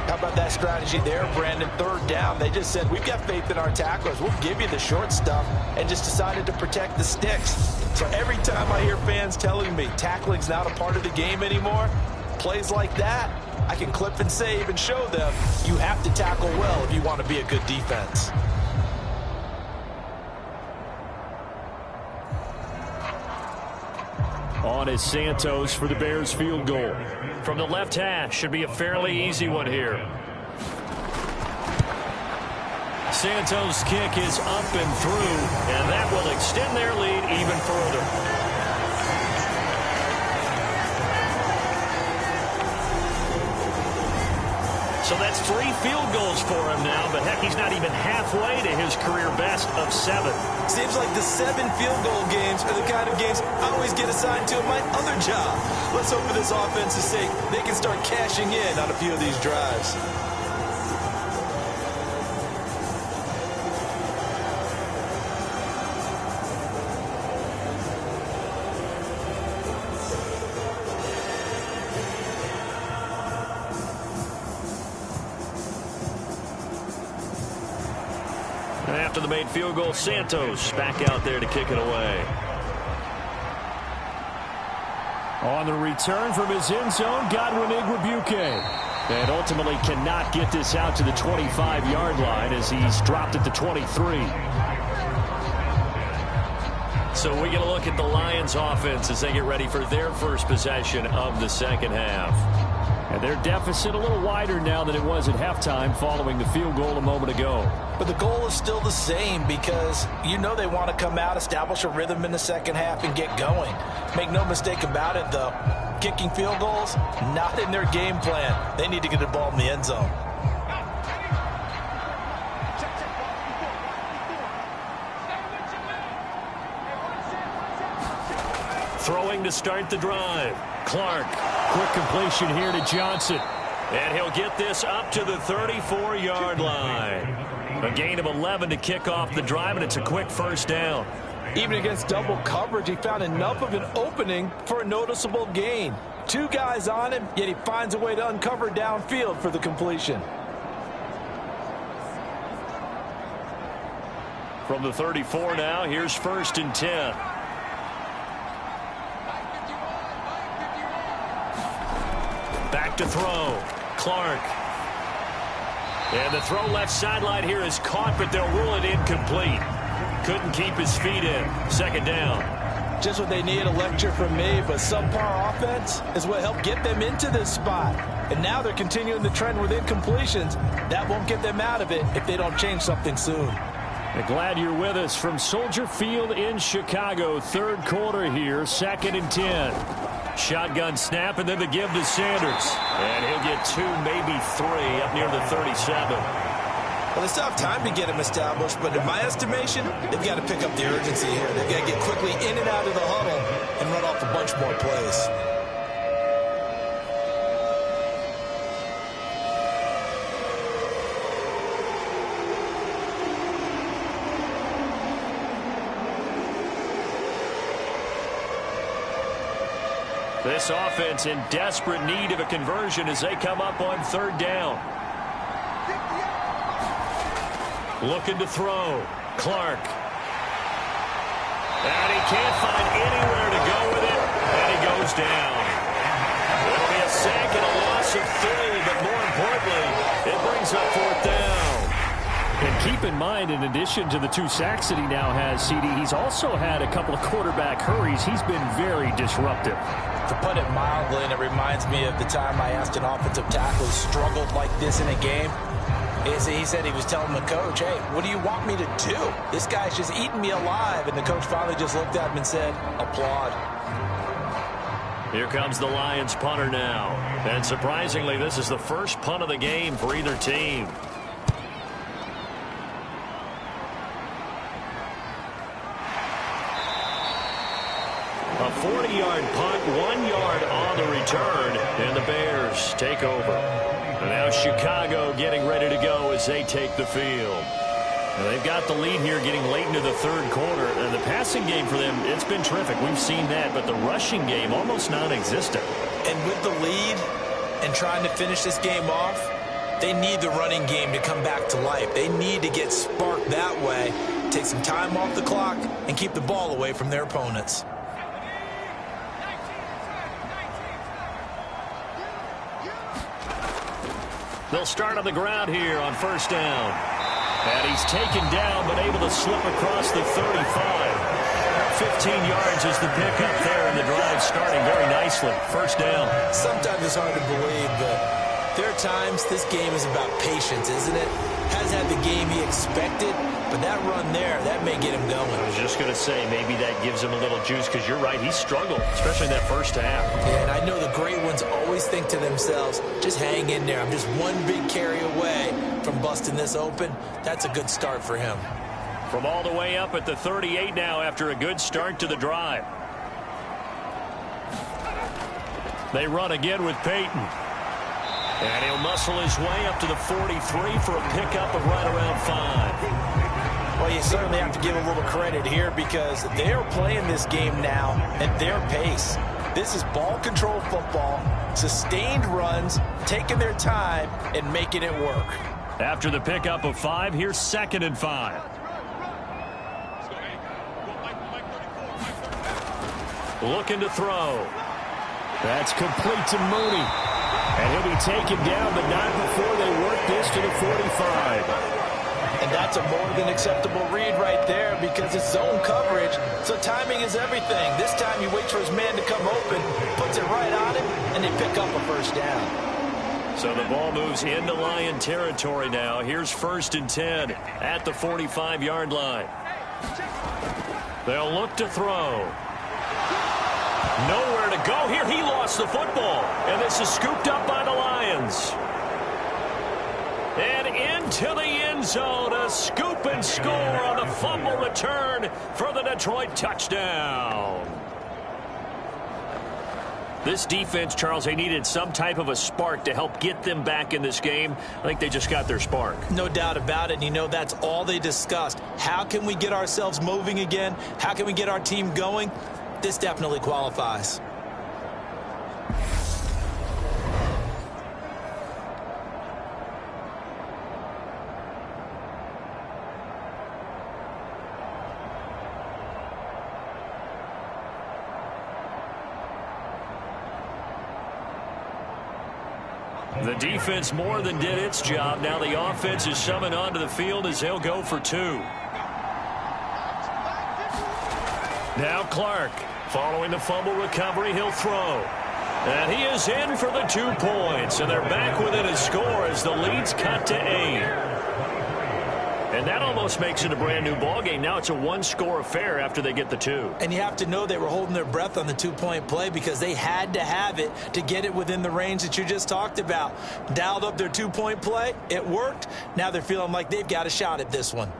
How about that strategy there, Brandon? 3rd down. They just said, we've got faith in our tacklers. We'll give you the short stuff, and just decided to protect the sticks. So every time I hear fans telling me tackling's not a part of the game anymore, plays like that, I can clip and save and show them you have to tackle well if you want to be a good defense. on is Santos for the Bears field goal. From the left hash, should be a fairly easy one here. Santos' kick is up and through, and that will extend their lead even further. So that's 3 field goals for him now, but heck, he's not even halfway to his career best of 7. Seems like the 7 field goal games are the kind of games I always get assigned to in my other job. Let's hope for this offense's sake they can start cashing in on a few of these drives. After the made field goal, Santos back out there to kick it away. On the return from his end zone, Godwin Igwebuike. And ultimately cannot get this out to the 25-yard line as he's dropped at the 23. So we're going to look at the Lions offense as they get ready for their first possession of the second half. And their deficit a little wider now than it was at halftime following the field goal a moment ago. But the goal is still the same because you know they want to come out, establish a rhythm in the second half, and get going. Make no mistake about it, though. Kicking field goals, not in their game plan. They need to get the ball in the end zone. Throwing to start the drive. Clark, quick completion here to Johnson. And he'll get this up to the 34-yard line. A gain of 11 to kick off the drive, and it's a quick first down. Even against double coverage, he found enough of an opening for a noticeable gain. 2 guys on him, yet he finds a way to uncover downfield for the completion. From the 34 now, here's 1st and 10. Back to throw. Clark. And the throw left sideline here is caught, but they'll rule it incomplete. Couldn't keep his feet in. 2nd down. Just what they need, a lecture from me, but subpar offense is what helped get them into this spot. And now they're continuing the trend with incompletions. That won't get them out of it if they don't change something soon. Glad you're with us from Soldier Field in Chicago. 3rd quarter here, 2nd and 10. Shotgun snap, and then the give to Sanders. And he'll get 2, maybe 3, up near the 37. Well, they still have time to get him established, but in my estimation, they've got to pick up the urgency here. They've got to get quickly in and out of the huddle and run off a bunch more plays. This offense in desperate need of a conversion as they come up on 3rd down. Looking to throw. Clark. And he can't find anywhere to go with it, and he goes down. It'll be a sack and a loss of 3, but more importantly, it brings up 4th down. And keep in mind, in addition to the 2 sacks that he now has, CD, he's also had a couple of quarterback hurries. He's been very disruptive. To put it mildly, and it reminds me of the time I asked an offensive tackle who struggled like this in a game. He said he was telling the coach, hey, what do you want me to do? This guy's just eating me alive. And the coach finally just looked at him and said, applaud. Here comes the Lions punter now. And surprisingly, this is the first punt of the game for either team. A 40-yard punt, 1 yard on the return, and the Bears take over. And now Chicago getting ready to go as they take the field. And they've got the lead here getting late into the 3rd quarter. And the passing game for them, it's been terrific. We've seen that, but the rushing game almost non-existent. And with the lead and trying to finish this game off, they need the running game to come back to life. They need to get sparked that way, take some time off the clock, and keep the ball away from their opponents. They'll start on the ground here on 1st down. And he's taken down, but able to slip across the 35. 15 yards is the pickup there, and the drive starting very nicely. First down. Sometimes it's hard to believe, but there are times this game is about patience, isn't it? Hasn't had the game he expected, but that run there, that may get him going. I was just going to say, maybe that gives him a little juice, because you're right, he struggled, especially in that first half. Yeah, and I know the great ones always think to themselves, just hang in there. I'm just one big carry away from busting this open. That's a good start for him. From all the way up at the 38 now after a good start to the drive. They run again with Peyton. And he'll muscle his way up to the 43 for a pickup of right around 5. Well, you certainly have to give a little credit here because they're playing this game now at their pace. This is ball control football, sustained runs, taking their time and making it work. After the pickup of 5, here's 2nd and 5. Looking to throw. That's complete to Mooney. And he'll be taken down, but not before they work this to the 45. And that's a more than acceptable read right there because it's zone coverage, so timing is everything. This time he waits for his man to come open, puts it right on him, and they pick up a first down. So the ball moves into Lion territory now. Here's 1st and 10 at the 45-yard line. They'll look to throw. Nowhere to go here. He lost the football. And this is scooped up by the Lions. And into the end zone. A scoop and score on the fumble return for the Detroit touchdown. This defense, Charles, they needed some type of a spark to help get them back in this game. I think they just got their spark. No doubt about it. And you know, that's all they discussed. How can we get ourselves moving again? How can we get our team going? This definitely qualifies. The defense more than did its job. Now the offense is summoned onto the field as they'll go for 2. Now Clark. Following the fumble recovery, he'll throw. And he is in for the 2 points. And they're back within a score as the lead's cut to 8. And that almost makes it a brand new ball game. Now it's a 1-score affair after they get the 2. And you have to know they were holding their breath on the 2-point play because they had to have it to get it within the range that you just talked about. Dialed up their 2-point play. It worked. Now they're feeling like they've got a shot at this one.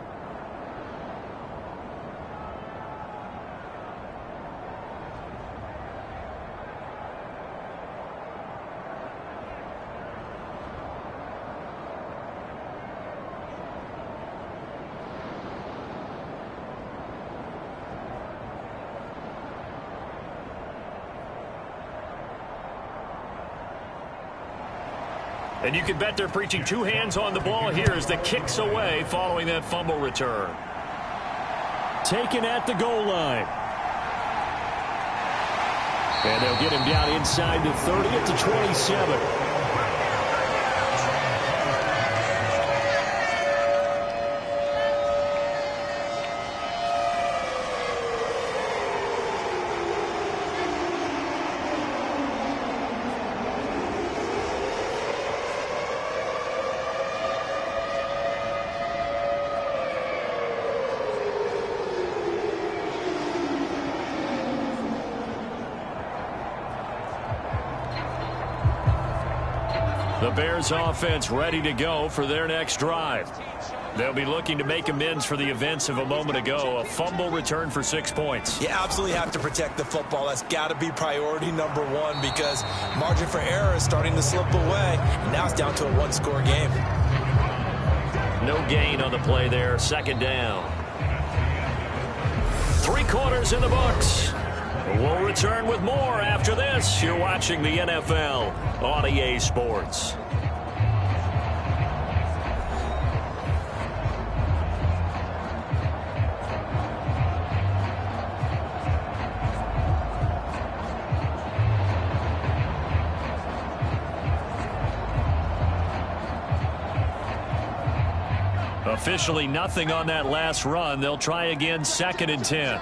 And you can bet they're preaching 2 hands on the ball here as the kick's away following that fumble return. Taken at the goal line. And they'll get him down inside the 30 at the 27. The Bears offense ready to go for their next drive. They'll be looking to make amends for the events of a moment ago. A fumble return for 6 points. You absolutely have to protect the football. That's got to be priority number 1 because margin for error is starting to slip away. And now it's down to a 1-score game. No gain on the play there. 2nd down. 3 quarters in the books. We'll return with more after this. You're watching the NFL on EA Sports. Officially nothing on that last run. They'll try again, 2nd and 10.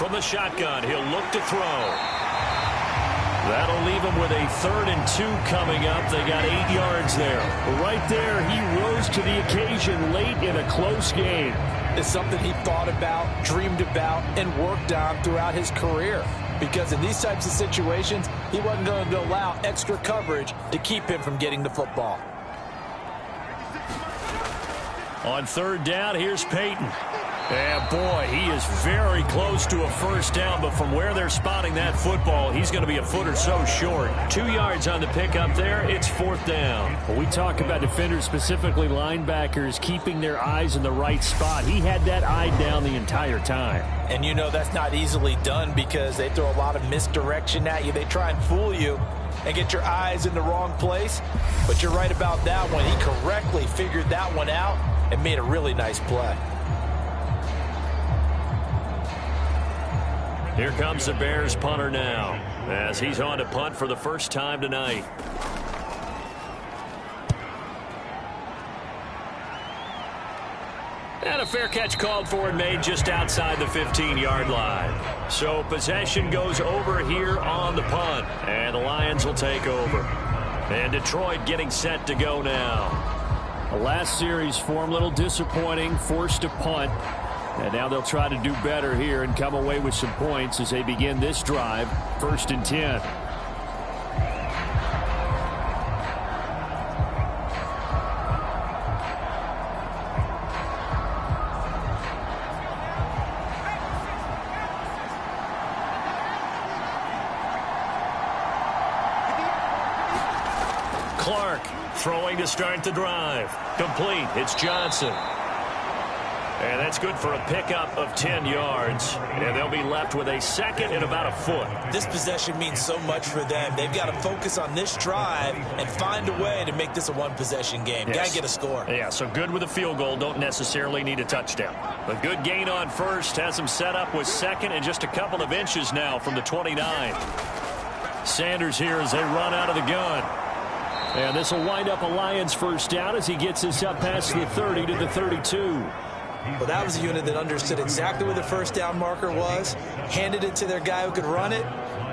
from the shotgun. He'll look to throw. That'll leave him with a 3rd and 2 coming up. They got 8 yards there. Right there, he rose to the occasion late in a close game. It's something he thought about, dreamed about, and worked on throughout his career. Because in these types of situations, he wasn't going to allow extra coverage to keep him from getting the football. On 3rd down, here's Peyton. And boy, he is very close to a first down, but from where they're spotting that football, he's going to be a foot or so short. 2 yards on the pickup there. It's 4th down. When we talk about defenders, specifically linebackers, keeping their eyes in the right spot, he had that eye down the entire time. And you know that's not easily done because they throw a lot of misdirection at you. They try and fool you and get your eyes in the wrong place. But you're right about that one. He correctly figured that one out and made a really nice play. Here comes the Bears punter now as he's on to punt for the first time tonight. And a fair catch called for and made just outside the 15-yard line. So possession goes over here on the punt, and the Lions will take over. And Detroit getting set to go now. The last series form a little disappointing, forced to punt. And now they'll try to do better here and come away with some points as they begin this drive. 1st and 10. Clark throwing to start the drive. Complete. It's Johnson. And that's good for a pickup of 10 yards. And they'll be left with a 2nd and about a foot. This possession means so much for them. They've got to focus on this drive and find a way to make this a one-possession game. Yes. Got to get a score. Yeah, so good with a field goal. Don't necessarily need a touchdown. A good gain on 1st. Has them set up with 2nd and just a couple of inches now from the 29. Sanders here as they run out of the gun. And this will wind up a Lions first down as he gets this up past the 30 to the 32. Well, that was a unit that understood exactly where the first down marker was, handed it to their guy who could run it,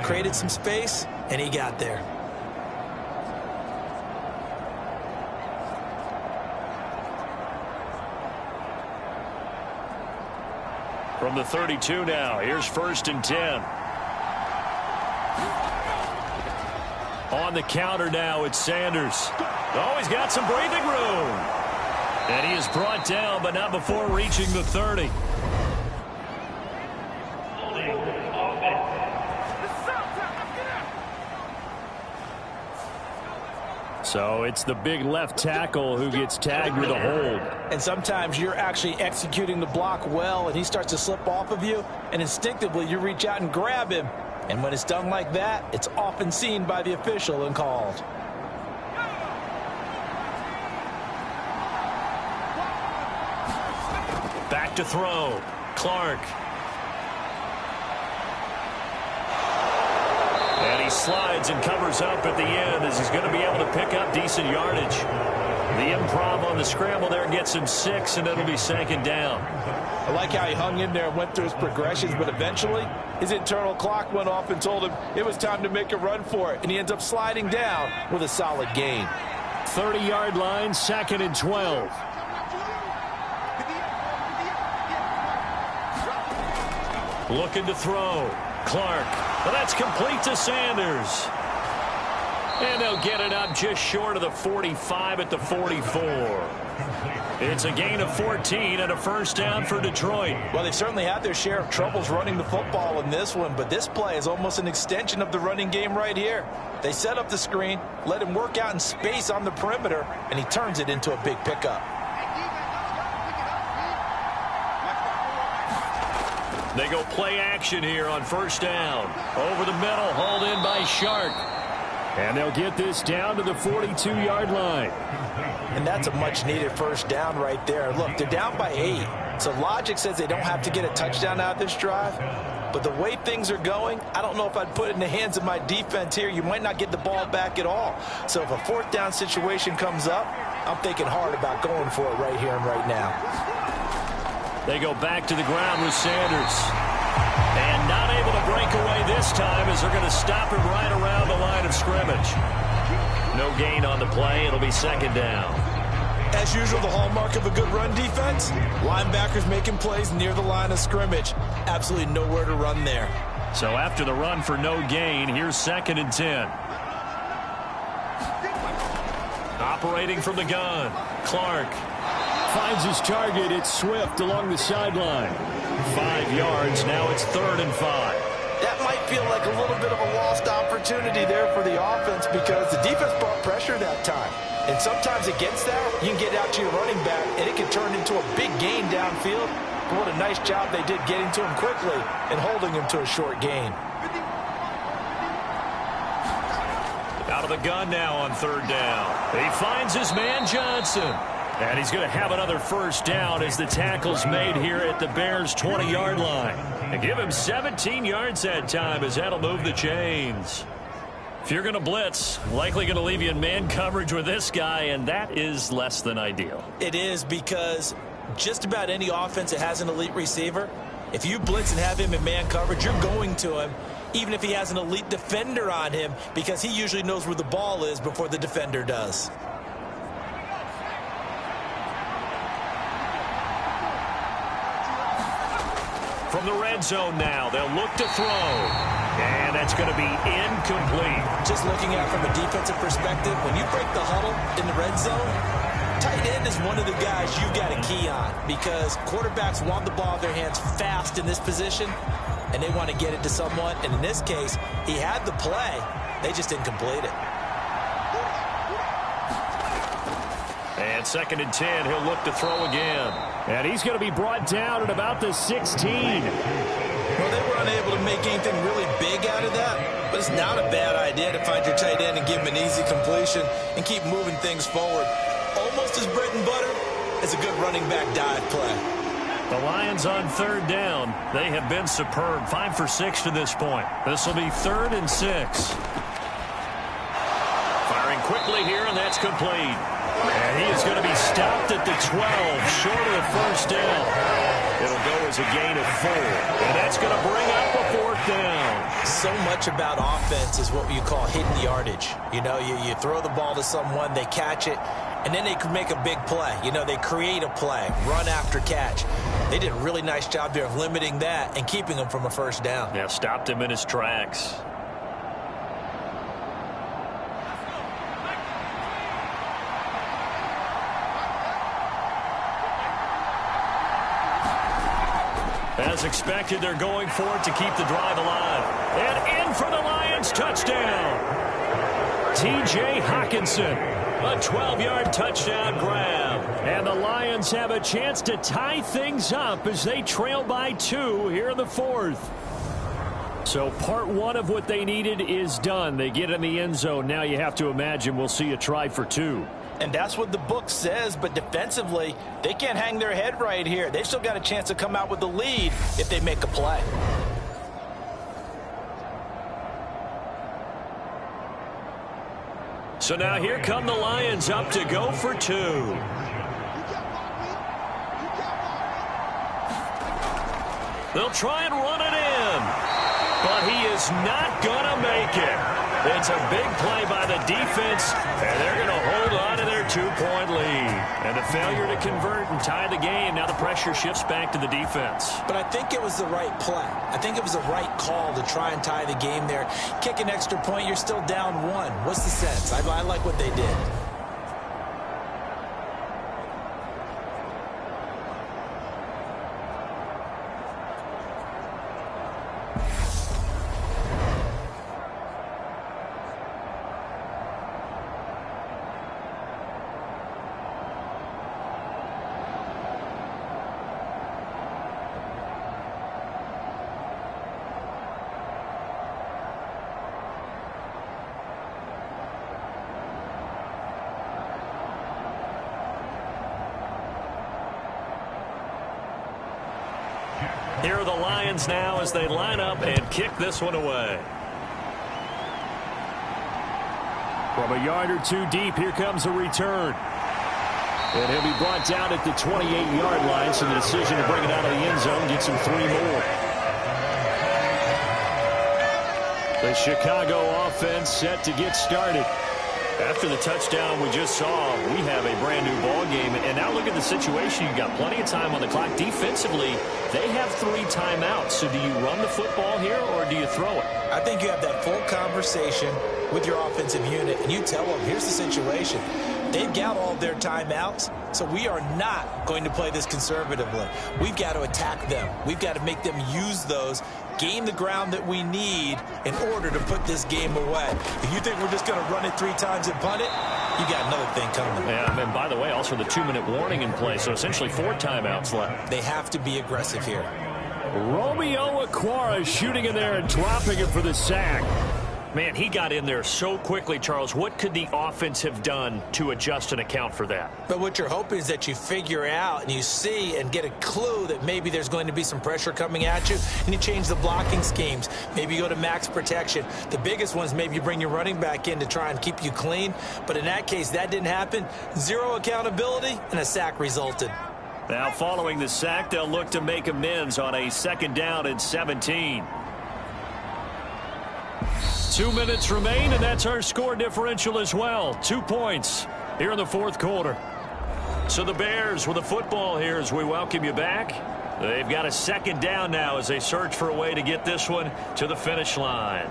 created some space, and he got there. From the 32 now, here's 1st and 10. On the counter now, it's Sanders. Oh, he's got some breathing room. And he is brought down, but not before reaching the 30. So it's the big left tackle who gets tagged with a hold. And sometimes you're actually executing the block well, and he starts to slip off of you, and instinctively you reach out and grab him. And when it's done like that, it's often seen by the official and called. Back to throw. Clark. And he slides and covers up at the end as he's going to be able to pick up decent yardage. The improv on the scramble there gets him 6, and it'll be 2nd down. I like how he hung in there and went through his progressions, but eventually his internal clock went off and told him it was time to make a run for it, and he ends up sliding down with a solid gain. 30-yard line, 2nd and 12. Looking to throw. Clark. Well, that's complete to Sanders. And they'll get it up just short of the 45 at the 44. It's a gain of 14 and a first down for Detroit. Well, they've certainly had their share of troubles running the football in this one, but this play is almost an extension of the running game right here. They set up the screen, let him work out in space on the perimeter, and he turns it into a big pickup. They go play action here on first down. Over the middle, hauled in by Shark. And they'll get this down to the 42-yard line. And that's a much-needed first down right there. Look, they're down by 8. So logic says they don't have to get a touchdown out of this drive. But the way things are going, I don't know if I'd put it in the hands of my defense here. You might not get the ball back at all. So if a fourth down situation comes up, I'm thinking hard about going for it right here and right now. They go back to the ground with Sanders. And breakaway this time as they're going to stop him right around the line of scrimmage. No gain on the play. It'll be second down. As usual, the hallmark of a good run defense, linebackers making plays near the line of scrimmage. Absolutely nowhere to run there. So after the run for no gain, here's 2nd and 10. Operating from the gun, Clark finds his target. It's Swift along the sideline. 5 yards. Now it's 3rd and 5. That might feel like a little bit of a lost opportunity there for the offense because the defense brought pressure that time. And sometimes against that, you can get out to your running back, and it can turn into a big gain downfield. But what a nice job they did getting to him quickly and holding him to a short gain. Out of the gun now on 3rd down. He finds his man Johnson. And he's going to have another first down as the tackle's made here at the Bears' 20-yard line. And give him 17 yards that time as that'll move the chains. If you're going to blitz, likely going to leave you in man coverage with this guy, and that is less than ideal. It is because just about any offense that has an elite receiver, if you blitz and have him in man coverage, you're going to him, even if he has an elite defender on him, because he usually knows where the ball is before the defender does. From the red zone now, they'll look to throw. And that's going to be incomplete. Just looking at it from a defensive perspective, when you break the huddle in the red zone, tight end is one of the guys you've got a key on because quarterbacks want the ball in their hands fast in this position, and they want to get it to someone. And in this case, he had the play. They just didn't complete it. And 2nd and 10, he'll look to throw again. And he's going to be brought down at about the 16. Well, they were unable to make anything really big out of that, but it's not a bad idea to find your tight end and give him an easy completion and keep moving things forward. Almost as bread and butter as a good running back dive play. The Lions on 3rd down. They have been superb. 5 for 6 to this point. This will be 3rd and 6. Firing quickly here, and that's complete. And he is going to be stopped at the 12, short of the first down. It'll go as a gain of 4. And that's going to bring up a 4th down. So much about offense is what you call hidden yardage. You know, you throw the ball to someone, they catch it, and then they can make a big play. You know, they create a play, run after catch. They did a really nice job there of limiting that and keeping him from a first down. Yeah, stopped him in his tracks. As expected, they're going for it to keep the drive alive. And in for the Lions, touchdown. T.J. Hawkinson, a 12-yard touchdown grab. And the Lions have a chance to tie things up as they trail by 2 here in the 4th. So part 1 of what they needed is done. They get in the end zone. Now you have to imagine we'll see a try for 2. And that's what the book says, but defensively, they can't hang their head right here. They've still got a chance to come out with the lead if they make a play. So now here come the Lions up to go for 2. They'll try and run it in, but he is not going to make it. It's a big play by the defense, and they're going to hold on to their 2-point lead. And the failure to convert and tie the game, now the pressure shifts back to the defense. But I think it was the right play. I think it was the right call to try and tie the game there. Kick an extra point, you're still down 1. What's the sense? I like what they did. Here are the Lions now as they line up and kick this one away. From a yard or 2 deep, here comes a return. And he'll be brought down at the 28-yard line, so the decision to bring it out of the end zone gets him 3 more. The Chicago offense set to get started. After the touchdown we just saw, we have a brand new ball game. And now look at the situation. You've got plenty of time on the clock. Defensively, they have 3 timeouts. So do you run the football here or do you throw it? I think you have that full conversation with your offensive unit, and you tell them, here's the situation. They've got all of their timeouts, so we are not going to play this conservatively. We've got to attack them. We've got to make them use those, gain the ground that we need in order to put this game away. If you think we're just going to run it 3 times and punt it, you got another thing coming. Yeah, and by the way, also the 2-minute warning in play, so essentially 4 timeouts left. They have to be aggressive here. Romeo Okwara shooting in there and dropping it for the sack. Man, he got in there so quickly, Charles. What could the offense have done to adjust and account for that? But what you're hoping is that you figure out and you see and get a clue that maybe there's going to be some pressure coming at you, and you change the blocking schemes. Maybe you go to max protection. The biggest one is maybe you bring your running back in to try and keep you clean. But in that case, that didn't happen. 0 accountability, and a sack resulted. Now, following the sack, they'll look to make amends on a 2nd down and 17. 2 minutes remain, and that's our score differential as well. 2 points here in the 4th quarter. So the Bears with the football here as we welcome you back. They've got a 2nd down now as they search for a way to get this one to the finish line.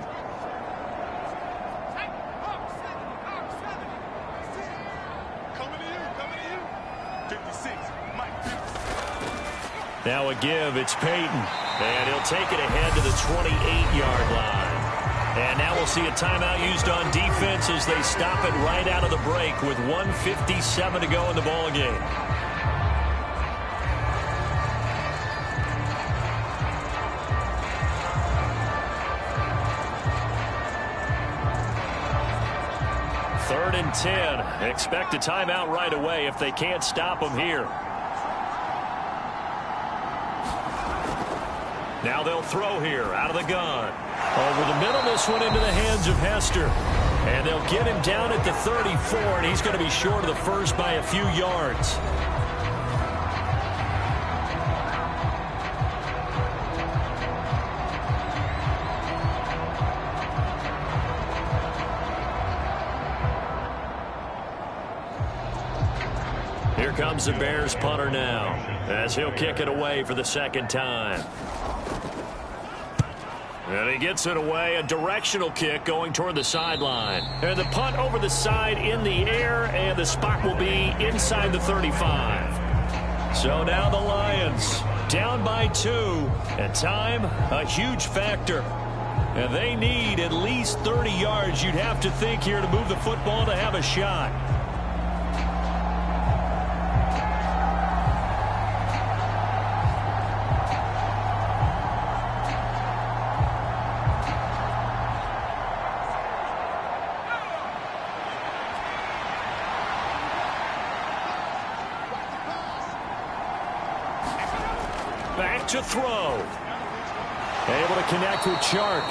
Now a give, it's Peyton. And he'll take it ahead to the 28-yard line. And now we'll see a timeout used on defense as they stop it right out of the break with 1:57 to go in the ball game. Third and 10. Expect a timeout right away if they can't stop them here. Now they'll throw here out of the gun. Over the middle, this one into the hands of Hester. And they'll get him down at the 34, and he's going to be short of the first by a few yards. Here comes the Bears punter now, as he'll kick it away for the 2nd time. And he gets it away, a directional kick going toward the sideline. And the punt over the side in the air, and the spot will be inside the 35. So now the Lions down by 2, and time a huge factor. And they need at least 30 yards, you'd have to think, here to move the football to have a shot. Back to throw. Able to connect with Chark.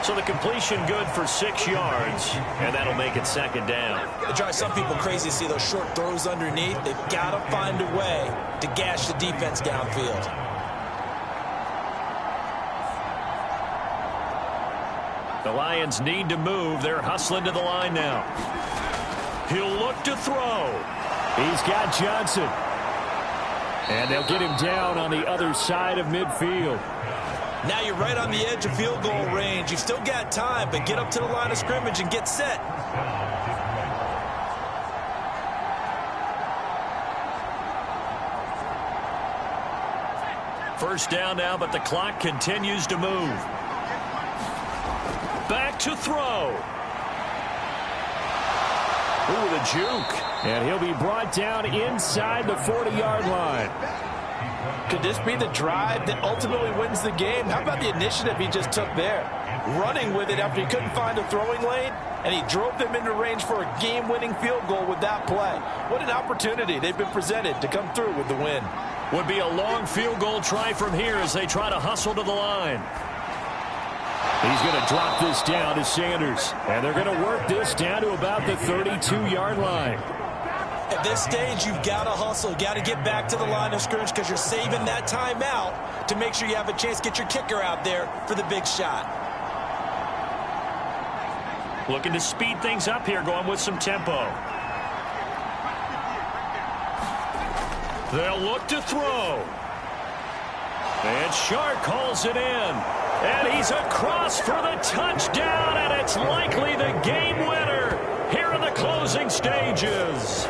So the completion good for 6 yards, and that'll make it 2nd down. It drives some people crazy to see those short throws underneath. They've got to find a way to gash the defense downfield. The Lions need to move. They're hustling to the line now. He'll look to throw. He's got Johnson. And they'll get him down on the other side of midfield. Now you're right on the edge of field goal range. You've still got time, but get up to the line of scrimmage and get set. First down now, but the clock continues to move. Back to throw. Ooh, the juke. And he'll be brought down inside the 40-yard line. Could this be the drive that ultimately wins the game? How about the initiative he just took there? Running with it after he couldn't find a throwing lane, and he drove them into range for a game-winning field goal with that play. What an opportunity they've been presented to come through with the win. Would be a long field goal try from here as they try to hustle to the line. He's going to drop this down to Sanders, and they're going to work this down to about the 32-yard line. At this stage, you've got to hustle. You've got to get back to the line of scrimmage because you're saving that timeout to make sure you have a chance to get your kicker out there for the big shot. Looking to speed things up here, going with some tempo. They'll look to throw. And Shark calls it in. And he's across for the touchdown, and it's likely the game winner here in the closing stages.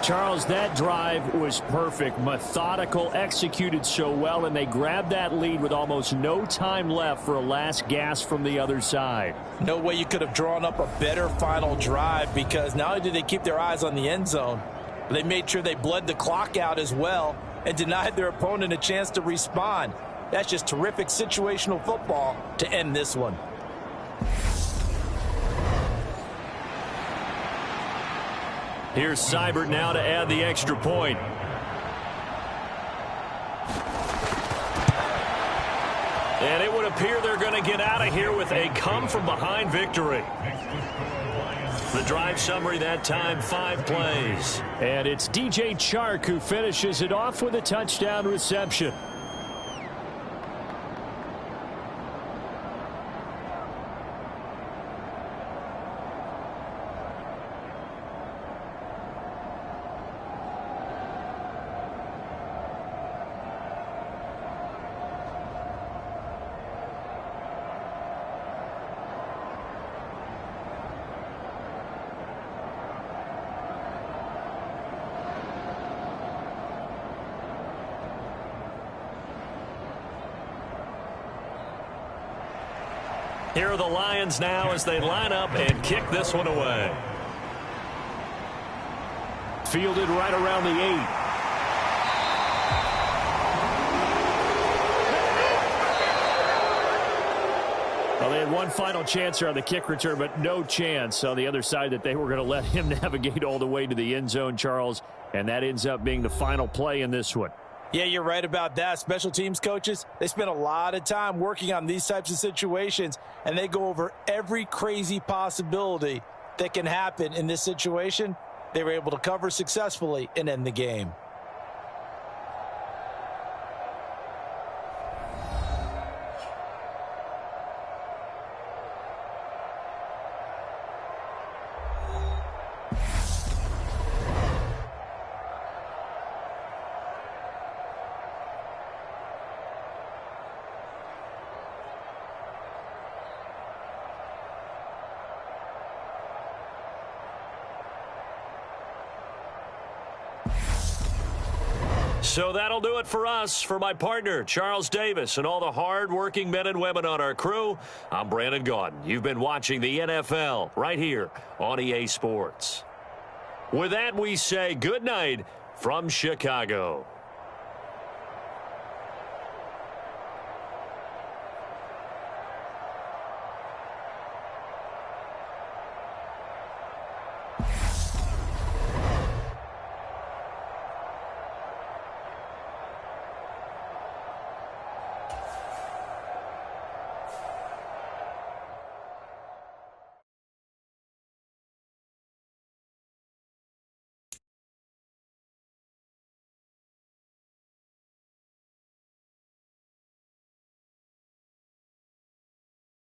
Charles, that drive was perfect, methodical, executed so well, and they grabbed that lead with almost no time left for a last gasp from the other side. No way you could have drawn up a better final drive, because not only did they keep their eyes on the end zone, but they made sure they bled the clock out as well and denied their opponent a chance to respond. That's just terrific situational football to end this one. Here's Seibert now to add the extra point. And it would appear they're going to get out of here with a come-from-behind victory. The drive summary that time, 5 plays. And it's DJ Chark who finishes it off with a touchdown reception. Here are the Lions now as they line up and kick this one away. Fielded right around the 8. Well, they had one final chance here on the kick return, but no chance on the other side that they were going to let him navigate all the way to the end zone, Charles, and that ends up being the final play in this one. Yeah, you're right about that. Special teams coaches, they spend a lot of time working on these types of situations, and they go over every crazy possibility that can happen in this situation. They were able to cover successfully and end the game. So that'll do it for us. For my partner, Charles Davis, and all the hard-working men and women on our crew, I'm Brandon Gaudin. You've been watching the NFL right here on EA Sports. With that, we say good night from Chicago.